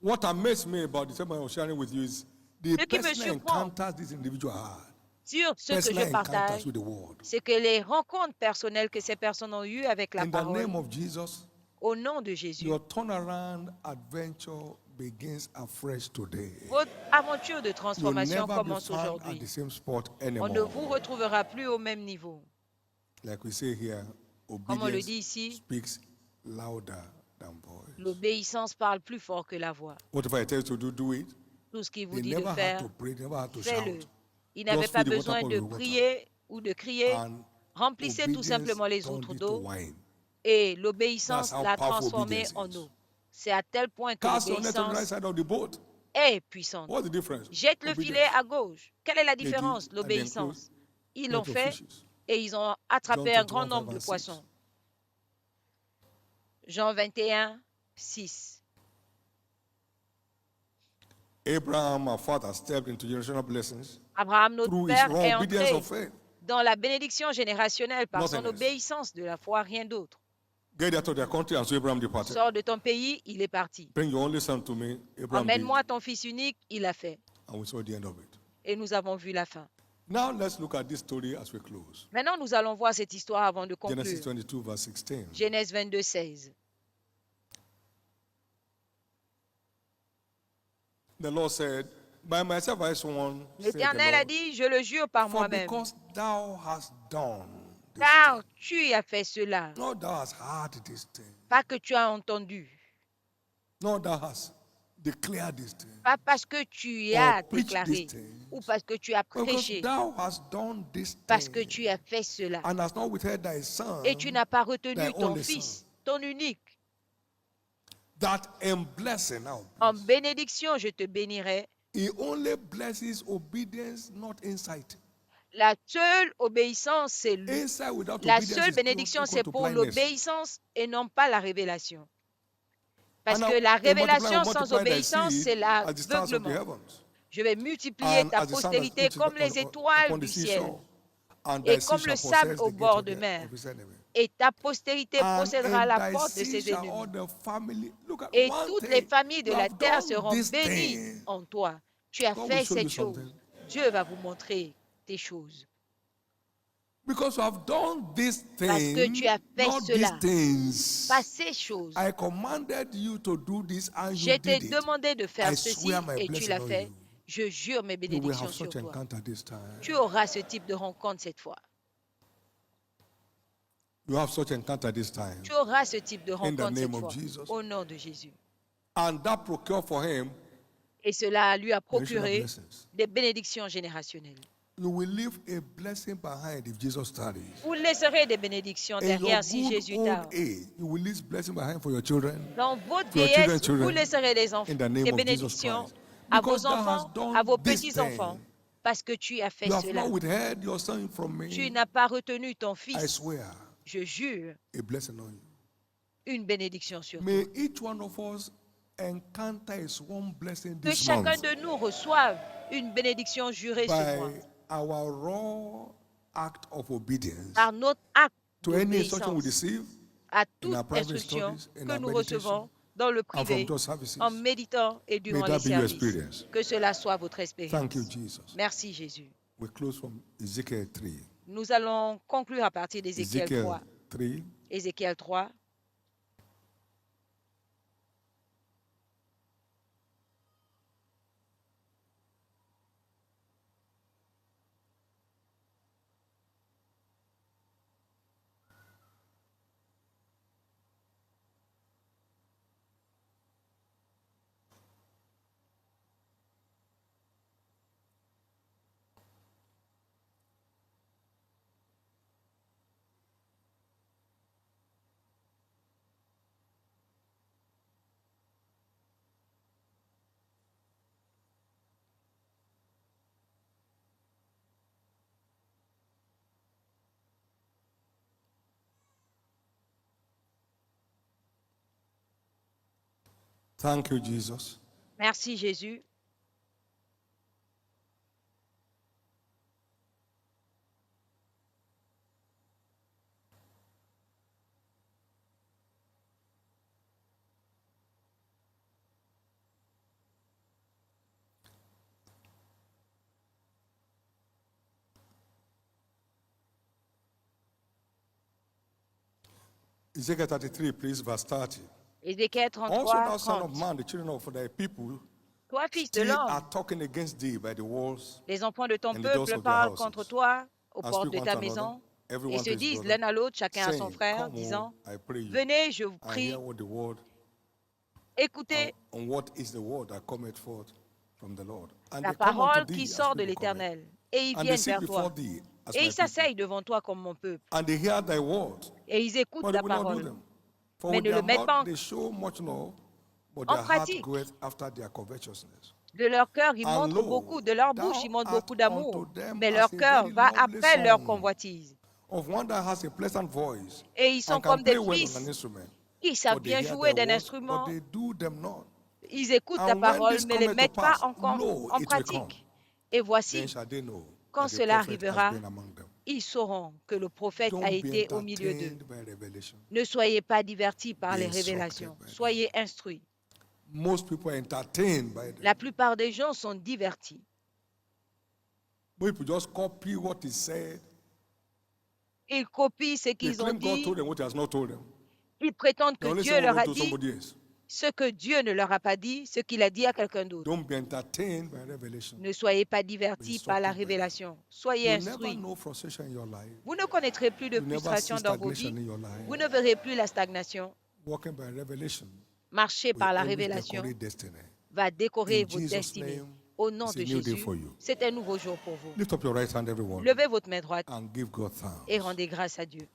What amazed me about the sermon I was sharing with you is the Ce qui me personal surprend encounters this individual had. sur ce que je Personal encounters partage, with the word. c'est que les rencontres personnelles que ces personnes ont eues avec la In the parole, name of Jesus, au nom de Jésus, your turnaround adventure begins afresh today. votre aventure de You'll transformation never be commence found at aujourd'hui. the same spot On ne anymore. vous retrouvera plus au même niveau. Like we say here, Comme on le dit obedience ici, speaks louder than voice. l'obéissance parle plus fort que la voix. Whatever it tells you to do it. Tout ce qu'il vous They dit de never had faire, to pray, they never had to faites-le. shout. Il n'avait Just pas fill the water besoin pot de with water. prier ou de crier. And Remplissez tout obedience simplement les turned autres it to d'eau wine. et That's l'obéissance how l'a powerful transformé obedience en is. eau. C'est à tel point que Cast your net on the right l'obéissance side of the boat. est puissante. What's the difference? Jette le filet Obedience. à gauche. Quelle est la They did, différence? and they L'obéissance. Ils l'ont lot of fait fishes. et ils ont John attrapé un 21, grand nombre 5 de and 6. poissons. Jean 21, 6. Abraham, our father, stepped into generational blessings Abraham, notre through his père, own est obedience entré of faith. dans la bénédiction générationnelle par son Nothing else. obéissance de la foi, rien d'autre. Get out of their country, and so Abraham departed. Sors de ton pays, il est parti. Bring your only son to me. Abraham did, Emmène-moi ton fils unique, il l'a fait. and we saw the end of it. Et nous avons vu la fin. Now let's look at this story as we close. Maintenant, nous allons voir cette histoire avant de Genesis conclure. 22, verse 16. Genèse 22, 16. The Lord said, by myself I sworn, said the L'Éternel a Lord, dit, je le jure par for moi-même, because thou hast done this car thing, tu as fait cela, not thou hast heard this thing, pas que tu as entendu, not thou hast declared this thing, pas parce que tu or as preached déclaré this thing, ou parce que tu as because prêché, thou hast done this parce que thing, tu as fait cela, and hast not withheld thy son, et tu n'as pas thy retenu ton only fils, son, ton unique. that in blessing now, En bénédiction, je te bénirai. he only blesses obedience, not insight. La seule obéissance, c'est Insight without la obedience seule is bénédiction, equal c'est to pour blindness. l'obéissance et non pas la révélation. Parce And que la I will révélation sans multiply thy obéissance, seed c'est as the stars of the l'aveuglement. heavens, Je vais multiplier and ta as the sand postérité which is comme les étoiles upon the du ciel seashore, and et thy seed comme shall le sable possess au the gate bord of de mer. his enemy. Et ta postérité And possédera in la thy porte de seed ses shall ennemis. all the family. Look at Et one toutes les thing. familles de You la have terre done seront this bénies thing. en toi. Tu as God will fait show you cette chose. something. Dieu va vous montrer tes choses. Because you have done this Parce que tu thing, as fait not these cela. things. Pas ces choses. I commanded you to do this and Je you t'ai did it. demandé de faire I ceci swear my et tu blessing l'as on fait. you. Je jure mes You will bénédictions have sur such toi. encounter this time. Tu auras ce type de rencontre cette fois. You have such encounter this time. Tu auras ce type de In the rencontre name cette of fois. Jesus. Au nom de Jésus. And that procured for him Et cela lui a generational procuré blessings. des bénédictions générationnelles. You will leave a blessing behind if Jesus tarries. Vous laisserez des bénédictions In your derrière si good Jésus old tarde. age, you will leave blessing behind for your children, Dans votre for your vieillesse, children, vous laisserez des, in the name des of Jesus bénédictions Christ. à Because vos thou hast enfants, done à vos this petits-enfants, thing. parce que tu as fait You have cela. not withheld your son from Tu me. n'as pas retenu ton I fils. swear, Je jure a blessing on you. une bénédiction sur toi. May each one of us encounter his one blessing Que this chacun month de nous reçoive une bénédiction jurée ce mois by our raw act of obedience par notre acte to any instruction we d'obéissance receive à in toute our private instruction studies, in que our nous meditation, recevons dans le and from privé, those services. en méditant et durant May les that be your services. experience. Que cela soit votre expérience. Thank you, Jesus. Merci Jésus. We close from Ezekiel 3. Nous allons conclure à partir d'Ézéchiel Ezekiel 3. 3, Ézéchiel 3. Thank you, Jesus. Merci Jésus. Ezekiel 33, please, verse 30. Ézéchiel Also 33, thou son of 30. man, the children of thy people Toi, fils de still l'homme, are talking against thee by the walls les enfants de ton and the doors peuple of their parlent houses, contre toi aux and portes speak de one ta to another, maison et everyone se to his disent brother, l'un à l'autre, chacun à son saying, frère, Come, disant, I pray you, venez, je vous and prie, hear what the word, écoutez and what is the word that cometh forth from the Lord. And la they come unto parole qui thee as sort de people cometh, l'Éternel. Et ils and they viennent sit vers before toi. thee as Et my ils people, s'asseyent devant toi comme mon peuple. and they hear thy word, Et ils écoutent but they ta will not do parole. them. For Mais with ne their le mettent pas mouth they show much love, but en their heart pratique. goeth after their covetousness. De leur cœur, ils And montrent lo, beaucoup. De leur bouche, thou ils montrent art beaucoup unto d'amour. them Mais as leur a cœur very va lovely après leur song convoitise. of one that has a pleasant voice Et ils sont and can comme des play well on an fils instrument. qui savent For they bien hear jouer their d'un words, but instrument. they do them not. Ils écoutent ta And when parole, this mais ne les cometh to mettent pas pass, encore lo, en it will come. pratique. Et Then voici, shall they know quand that the cela prophet has arrivera, been among them. ils sauront que le prophète a Don't be été au milieu d'eux. entertained by revelation. Ne soyez pas divertis par Be les instructed révélations. by them. Soyez instruits. Most people are entertained by them. La plupart des gens sont divertis. But people just copy what is said. Ils copient ce They qu'ils ont claim God dit. told them what he has not told them. Ils prétendent They que only Dieu say what leur a went to dit somebody else. ce que Dieu ne leur a pas dit, ce qu'il a dit à quelqu'un d'autre. Don't be entertained by revelation. Ne soyez pas divertis par la instructed by them. révélation. Soyez You'll never instruits. know frustration in your life. Vous ne connaîtrez plus de You'll never frustration see dans vos stagnation vies. in your life. Vous ne verrez plus la stagnation. Walking by revelation Marcher will par la always révélation decorate destiny. va décorer In vos Jesus' destinées. name, Au nom it's de a new day Jésus, for you. c'est un nouveau jour pour vous. Lift up your right hand, everyone, Levez votre main droite and give God et thanks. rendez grâce à Dieu.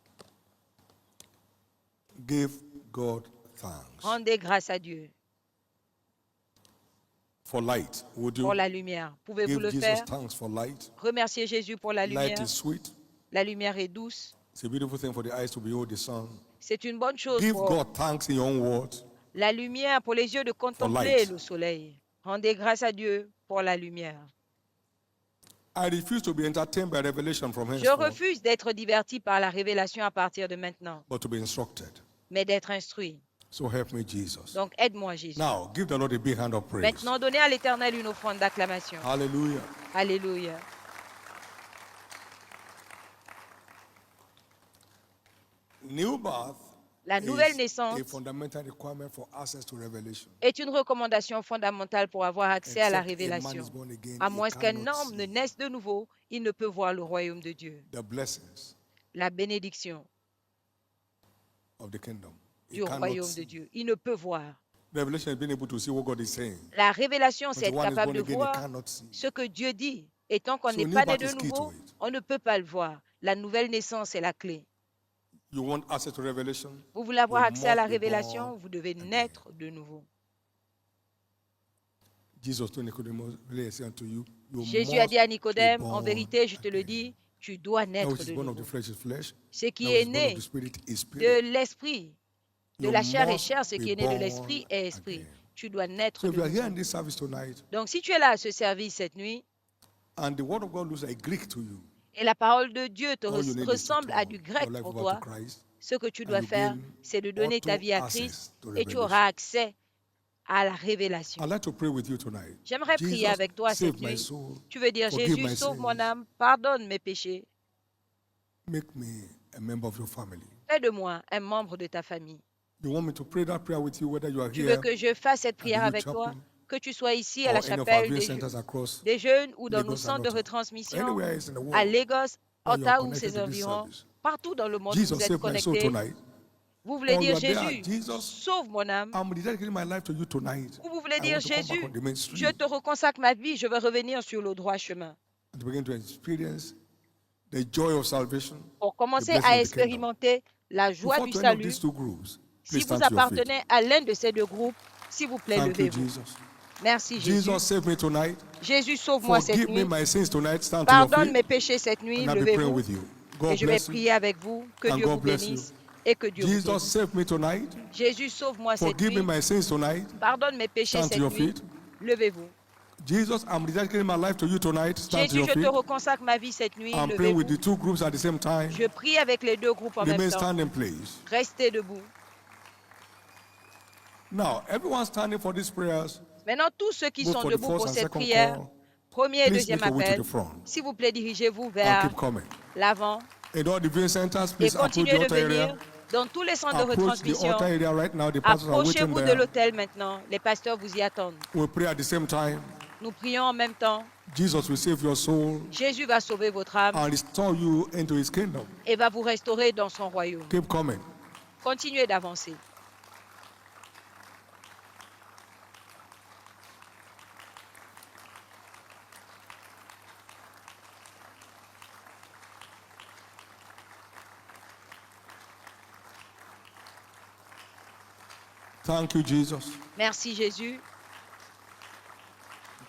Give God thanks. Rendez grâce à Dieu For light, would you pour la lumière. Pouvez-vous give le Jesus faire? thanks for light? Remerciez Jésus pour la Light lumière. is sweet. La lumière est douce. It's a beautiful thing for the eyes to behold the sun. C'est une bonne chose Give pour God thanks in your own words. la lumière, pour les yeux de contempler light. le soleil. Rendez grâce à Dieu pour la lumière. I refuse to be entertained by revelation from Je henceforth, refuse d'être diverti par la révélation à partir de maintenant, but to be instructed. mais d'être instruit. So help me, Jesus. Donc aide-moi, Jésus. Now, give the Lord a big hand of praise. Maintenant, donnez à l'Éternel une offrande d'acclamation. Hallelujah. Alléluia. New birth La nouvelle is naissance a fundamental requirement for access to revelation. est une recommandation fondamentale pour avoir accès à la Except a man révélation. is born again, À he moins qu'un cannot homme ne see naisse de nouveau, il ne peut voir le royaume de Dieu. the blessings La bénédiction of the kingdom. He du cannot royaume de see. Dieu. Il ne peut voir. Revelation is being able to see what God is saying. La révélation, But c'est the être one is capable born de again, he voir cannot see. ce que Dieu dit. Et tant qu'on So n'est new pas né birth de is key to nouveau, it. on ne peut pas le voir. La nouvelle naissance est la clé. You want access to revelation? Vous voulez avoir You accès à la must be révélation, born vous devez again. naître de nouveau. Jesus told Nicodemus, really I say unto you, you Jésus a must dit à be Nicodème, en born vérité, je te le again. dis, tu dois That naître which is de born of the nouveau. flesh is flesh. Ce qui That which est is born of né the spirit is de spirit. l'esprit, de You la chair est must chair, ce be qui est né de born l'esprit est esprit. again. Tu dois naître So if de you are here in nouveau. this service tonight, Donc si tu es là à ce service cette nuit, and the word of God looks like Greek to you, et la parole de Dieu te all you need is to ressemble à turn du your grec life pour over toi, to Christ, ce que tu and dois you faire, gain c'est de donner ta vie à auto Christ access to et tu revelation. auras accès à la révélation. I'd like to pray with you tonight. J'aimerais prier Jesus, avec toi save cette my nuit. soul. Tu veux dire, Forgive Jésus, my sauve mon sins. âme, pardonne mes péchés, Make me a member of your family. fais de moi un membre de ta famille. You want me to pray that prayer with you, whether you are Tu veux here que je fasse cette at the prière youth avec toi, chapel que tu sois ici à or la any of our chapelle viewing des centers across des jeunes ou dans nos Lagos and centres de Ottawa. retransmission, Anywhere else in the à world Lagos, where you are Ottawa ou connected ses to this environs, service. partout dans le monde où Jesus, vous êtes save my soul connectés. tonight. Vous voulez Or you dire, are there, Jésus, Jesus, sauve mon âme. I'm rededicating my life to you tonight. Ou vous voulez I dire, want to come back Jésus, on the main je street te reconsacre ma vie, je veux revenir sur le droit chemin. and to begin to experience the joy of salvation. Pour commencer blessing à of the expérimenter la joie Before du to any of salut, these two groups, si please vous stand to your feet. appartenez à l'un de ces deux groupes, s'il vous plaît, Thank you, levez-vous. Jesus. Merci, Jésus. Jesus, save me tonight. Jésus, sauve-moi cette Forgive me nuit. my sins tonight. Stand to your Pardonne mes feet. péchés cette nuit, And I'll be praying levez-vous. with you. Et God je vais bless you. prier avec vous. Que And Dieu God vous bless you. bénisse et que Dieu vous Jesus, bénisse. save me tonight. Jésus, sauve-moi cette Forgive me nuit. my sins tonight. Pardonne mes péchés Stand to cette your nuit. feet. Levez-vous. Jesus, I'm rededicating my life to you tonight. Stand to Jésus, your je te feet. reconsacre ma vie cette nuit. I'm praying with the Levez-vous. two groups at the same time. Je prie avec les deux groupes en même Remain temps. standing, please. Restez debout. Now, everyone standing for these prayers, Maintenant, tous ceux qui both sont for the debout pour first and cette second prière, call, premier et please deuxième make your way to appel, the front s'il vous plaît, dirigez-vous and vers keep coming. l'avant In all the viewing centers, et please approach the continuez de altar venir area. Dans tous les centres de Approach the retransmission, altar area right now. The pastors are waiting approchez-vous de there. l'autel maintenant. Les pasteurs vous y attendent. We pray at the same time. Nous prions en même temps. Jesus will save your soul Jésus va sauver votre âme and restore you into his kingdom. et va vous restaurer dans son royaume. Keep coming. Continuez d'avancer. Thank you, Jesus. Merci Jésus.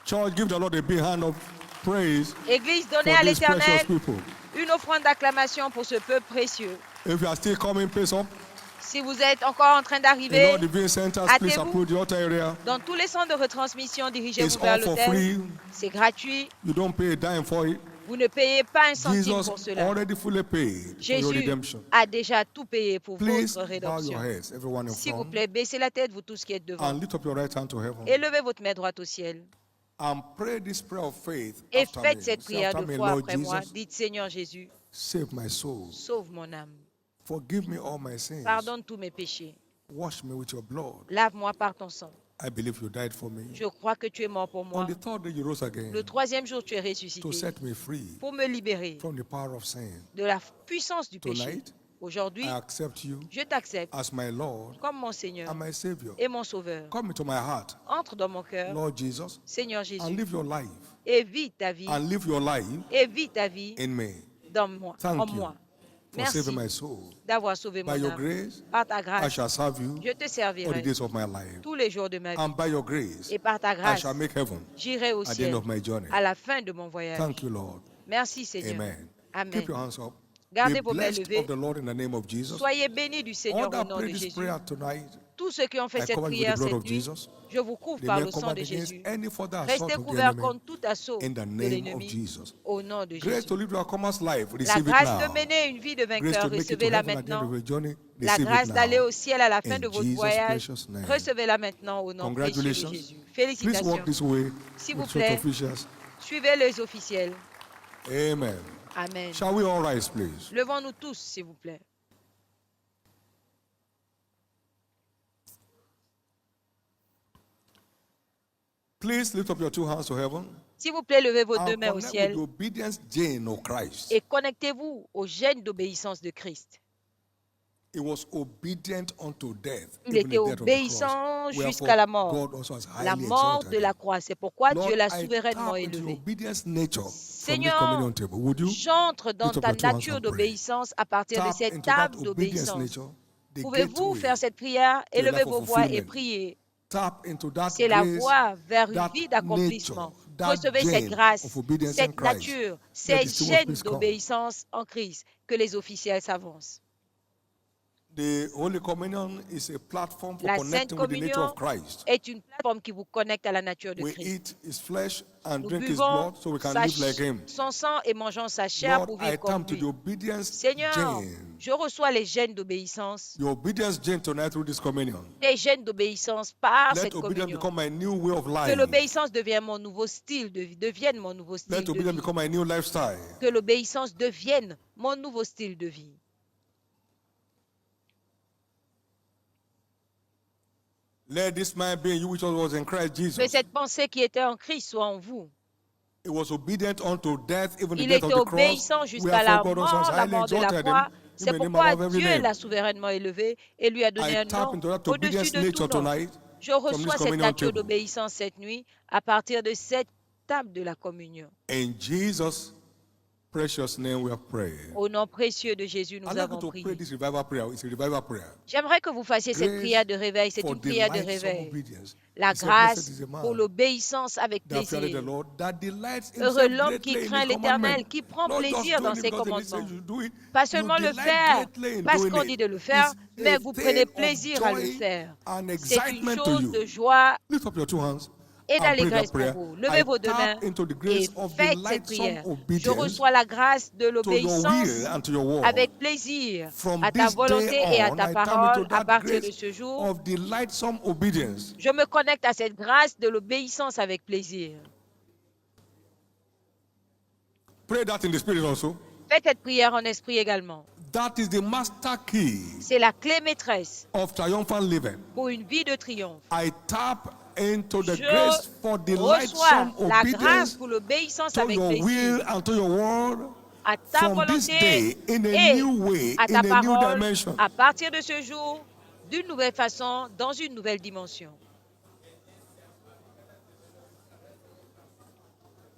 Church, give the Lord a big hand of praise Église, for donnez à these l'Éternel precious people. une offrande d'acclamation pour ce peuple précieux. If you are still coming, please up. Si vous êtes encore en train In d'arriver, all the viewing centers, please hâtez-vous. approach the altar area. Dans tous les centres de retransmission, It's dirigez-vous vers all for l'autel. free. C'est gratuit. You don't pay a dime for it. Vous ne payez pas un centime Jesus pour cela. already fully paid for your Jésus redemption. a déjà tout payé pour Please votre bow your rédemption. heads, everyone in S'il vous front, plaît, baissez la tête, vous tous qui êtes devant. and lift up your right hand to heaven. Élevez votre main droite au ciel. And pray this prayer of faith Et after faites me. cette Say prière after de me, foi Lord après moi. Jesus, Dites, Seigneur Jésus, save my soul. sauve mon âme. Forgive me all my sins. Pardonne tous mes péchés. Wash me with your blood. Lave-moi par ton sang. I believe you died for me. Je crois que tu es mort pour On moi. the third day you rose again Le troisième jour, tu es to ressuscité set me free pour me libérer from the power of sin. de la puissance du péché. Tonight, Aujourd'hui, I accept you je t'accepte as my Lord comme mon Seigneur and my Savior. et mon Sauveur. Come into my heart, Entre dans mon cœur, Lord Jesus, Seigneur and Jésus, live your life. et vis ta vie, And live your life et vis ta vie in me. dans moi, Thank en you moi. for Merci saving my soul. d'avoir sauvé mon By your âme. grace, Par ta I grâce, shall serve you je te all the servirai days of my life. tous les jours de ma vie. And by your grace, Et par ta I grâce, shall make heaven j'irai au at the end ciel of my journey. à la fin de mon voyage. Thank you, Lord. Merci Seigneur. Amen. Amen. Keep your hands up. Gardez Be vos mains blessed levées. of the Lord in the name of Jesus. Soyez bénis du All Seigneur au that nom pray de this Jésus. prayer tonight, Tous ceux qui ont fait I cette cover you with prière the blood cette of nuit, Jesus. je vous couvre They par may le sang covered de against Jésus. any further assault Restez of the couverts enemy contre tout assaut in the de name of l'ennemi Jesus. au nom de Grace Jésus. to live your commerce life, La receive it grâce de now. mener une vie de Grace vainqueur, to make it to recevez-la heaven at the end of maintenant. your journey, La receive grâce it d'aller now. au ciel à la fin In de votre Jesus' voyage, precious name. recevez-la maintenant au nom précieux de Congratulations. Jésus. Please walk Félicitations. this way S'il vous with church plaît, officials. suivez les officiels. Amen. Amen. Shall we all rise, please? Levons-nous tous, s'il vous plaît. Please lift up your two hands to heaven S'il vous plaît, levez vos deux and mains au connect with ciel the obedience gene of Christ. et connectez-vous au gène d'obéissance de Christ. He was obedient unto death, Il even était the death of the obéissant cross. jusqu'à la Wherefore, mort. God also has La highly mort exalted de him. la croix. C'est pourquoi Lord, Dieu l'a I souverainement tap into your élevé. obedience nature from this Seigneur, communion table. Would you j'entre dans lift up ta your two hands nature and pray? d'obéissance à partir de Tap cette into that table obedience d'obéissance. nature, the Pouvez-vous gateway faire cette prière, to a élever life of vos voix et fulfillment. prier? Tap into that C'est la grace, voie vers une that vie d'accomplissement. nature, that Recevez cette gene grâce, of obedience in cette Christ. nature, Let cette the stewards gène please come. d'obéissance en Christ. Que les officiels s'avancent. The Holy Communion is a platform for La Sainte connecting with the nature Communion of Christ. est une plateforme qui vous connecte à la nature de We Christ. eat his flesh and Nous drink his buvons blood so we can sa live like him. son sang et mangeons sa chair Lord, pour I vivre comme come to lui. the obedience Seigneur, gene, je reçois les gènes d'obéissance, the obedience gene tonight through this communion. les gènes d'obéissance par Let cette obedience communion. become my new way of Que life. l'obéissance devienne mon nouveau style de vie, devienne mon nouveau style Let de obedience vie. become my new lifestyle. Que l'obéissance devienne mon nouveau style de vie. Let this mind be in you which was in Christ Que Jesus. cette pensée qui était en Christ soit en vous. It was obedient unto death, even the Il death of était the cross. obéissant jusqu'à la Wherefore God also has mort, la highly mort de la exalted him. croix. Him C'est a name pourquoi above every Dieu name. l'a souverainement élevé et lui a donné I un tap nom into that au-dessus obedience de nature tout nom. tonight Je from reçois this cette communion nature table. d'obéissance cette nuit à partir de cette table de la communion. In Jesus' precious name we have prayed. Au nom précieux de Jésus, nous I'd like you avons to pray prié. this revival prayer. It's a revival prayer. J'aimerais que vous fassiez cette Grace prière de réveil. C'est for une prière de delightsome réveil. obedience. La He said, "Blessed grâce is a man pour l'obéissance avec that feareth the plaisir. Lord, that delights Heureux himself l'homme qui greatly in craint his l'Éternel, commandment." qui prend Not just plaisir dans doing it ses because they say commandements. you do it. Pas You seulement le delight faire greatly in parce doing qu'on it. dit de le faire, It's mais a vous prenez thing of plaisir à le joy faire. and C'est une excitement to chose you. de joie Lift up your two hands et and pray that d'allégresse pour prayer. vous. Levez I vos deux mains tap into the et grace of faites cette delightsome prière. Je obedience reçois la grâce de to your l'obéissance will and to your word. avec plaisir From à ta this volonté day et à on, ta I tap parole into à that partir de grace ce jour. of delightsome obedience. Je me connecte à cette grâce de l'obéissance avec plaisir. Pray that in the spirit also. Faites cette prière en esprit également. That is the master key C'est la clé maîtresse of triumphant living. pour une vie de triomphe. I tap into the Je grace for reçois delightsome la grâce obedience pour l'obéissance to avec your plaisir will and to your word à ta from this volonté day in a et new way, à ta in a new parole dimension. à partir de ce jour, d'une nouvelle façon, dans une nouvelle dimension.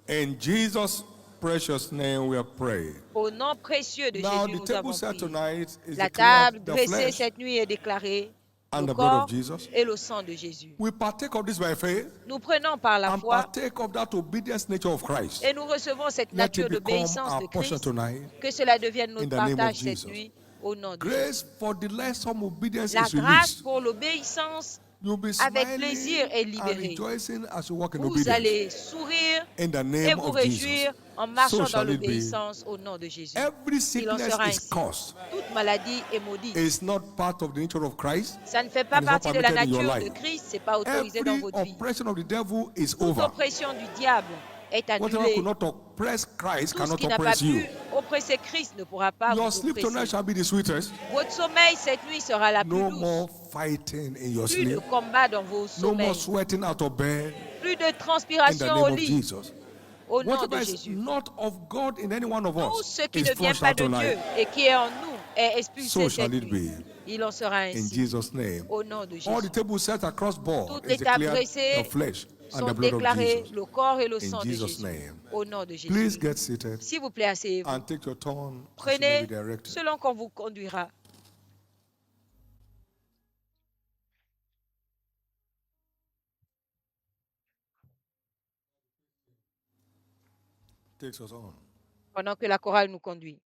In Jesus' precious name we are praying. Au nom précieux de Now Jésus, the nous table avons set prié. tonight is La declared table the dressée flesh cette nuit est déclarée and le the blood of corps Jesus. et le sang de Jésus. We partake of this by faith Nous prenons par la and foi partake of that obedience nature of Christ. et nous recevons cette Let nature it become d'obéissance our de portion Christ. tonight Que cela devienne in notre the name of partage cette Jesus. nuit au nom de Grace Jésus. for delightsome obedience La is grâce released. pour l'obéissance You'll be avec plaisir smiling est and libérée. rejoicing as you walk in Vous obedience. allez sourire In the et name vous of Jesus. réjouir en So marchant dans shall it be. l'obéissance au nom de Jésus. Every Il en sickness sera is ainsi. cursed. Toute maladie est maudite. It's not part of the nature of Christ. Ça ne fait pas And it's not partie de la permitted in your nature de life. Christ, ce n'est pas autorisé dans Every votre vie. oppression of the devil is Toute over. oppression du diable est Whatever annulée. could not oppress Christ Tout ce cannot qui n'a pas oppress you. pu oppresser Christ ne pourra pas Your vous sleep tonight oppresser. shall be the sweetest. Votre sommeil cette nuit sera la plus No douce. more fighting in your Plus de sleep. combat dans vos No more sommeils. sweating out of bed. Plus de In the transpiration name au of lit. Jesus. Au nom de Whatever is Jésus. not of God in any one of Tout us ce qui is ne vient flushed pas out de Dieu tonight. et qui est en nous est expulsé So cette shall it nuit. be. Il en sera In ainsi. Jesus' name. Au nom de All Jésus. the tables set across board Toutes is les tables declared dressées the flesh and sont the blood of déclarées Jesus. le corps et le In sang de Jesus' Jésus. name. Au nom de Please Jésus. get seated S'il vous plaît, asseyez-vous. and take your turn as you may be Prenez directed. selon qu'on vous conduira. Takes us on. Pendant que la chorale nous conduit.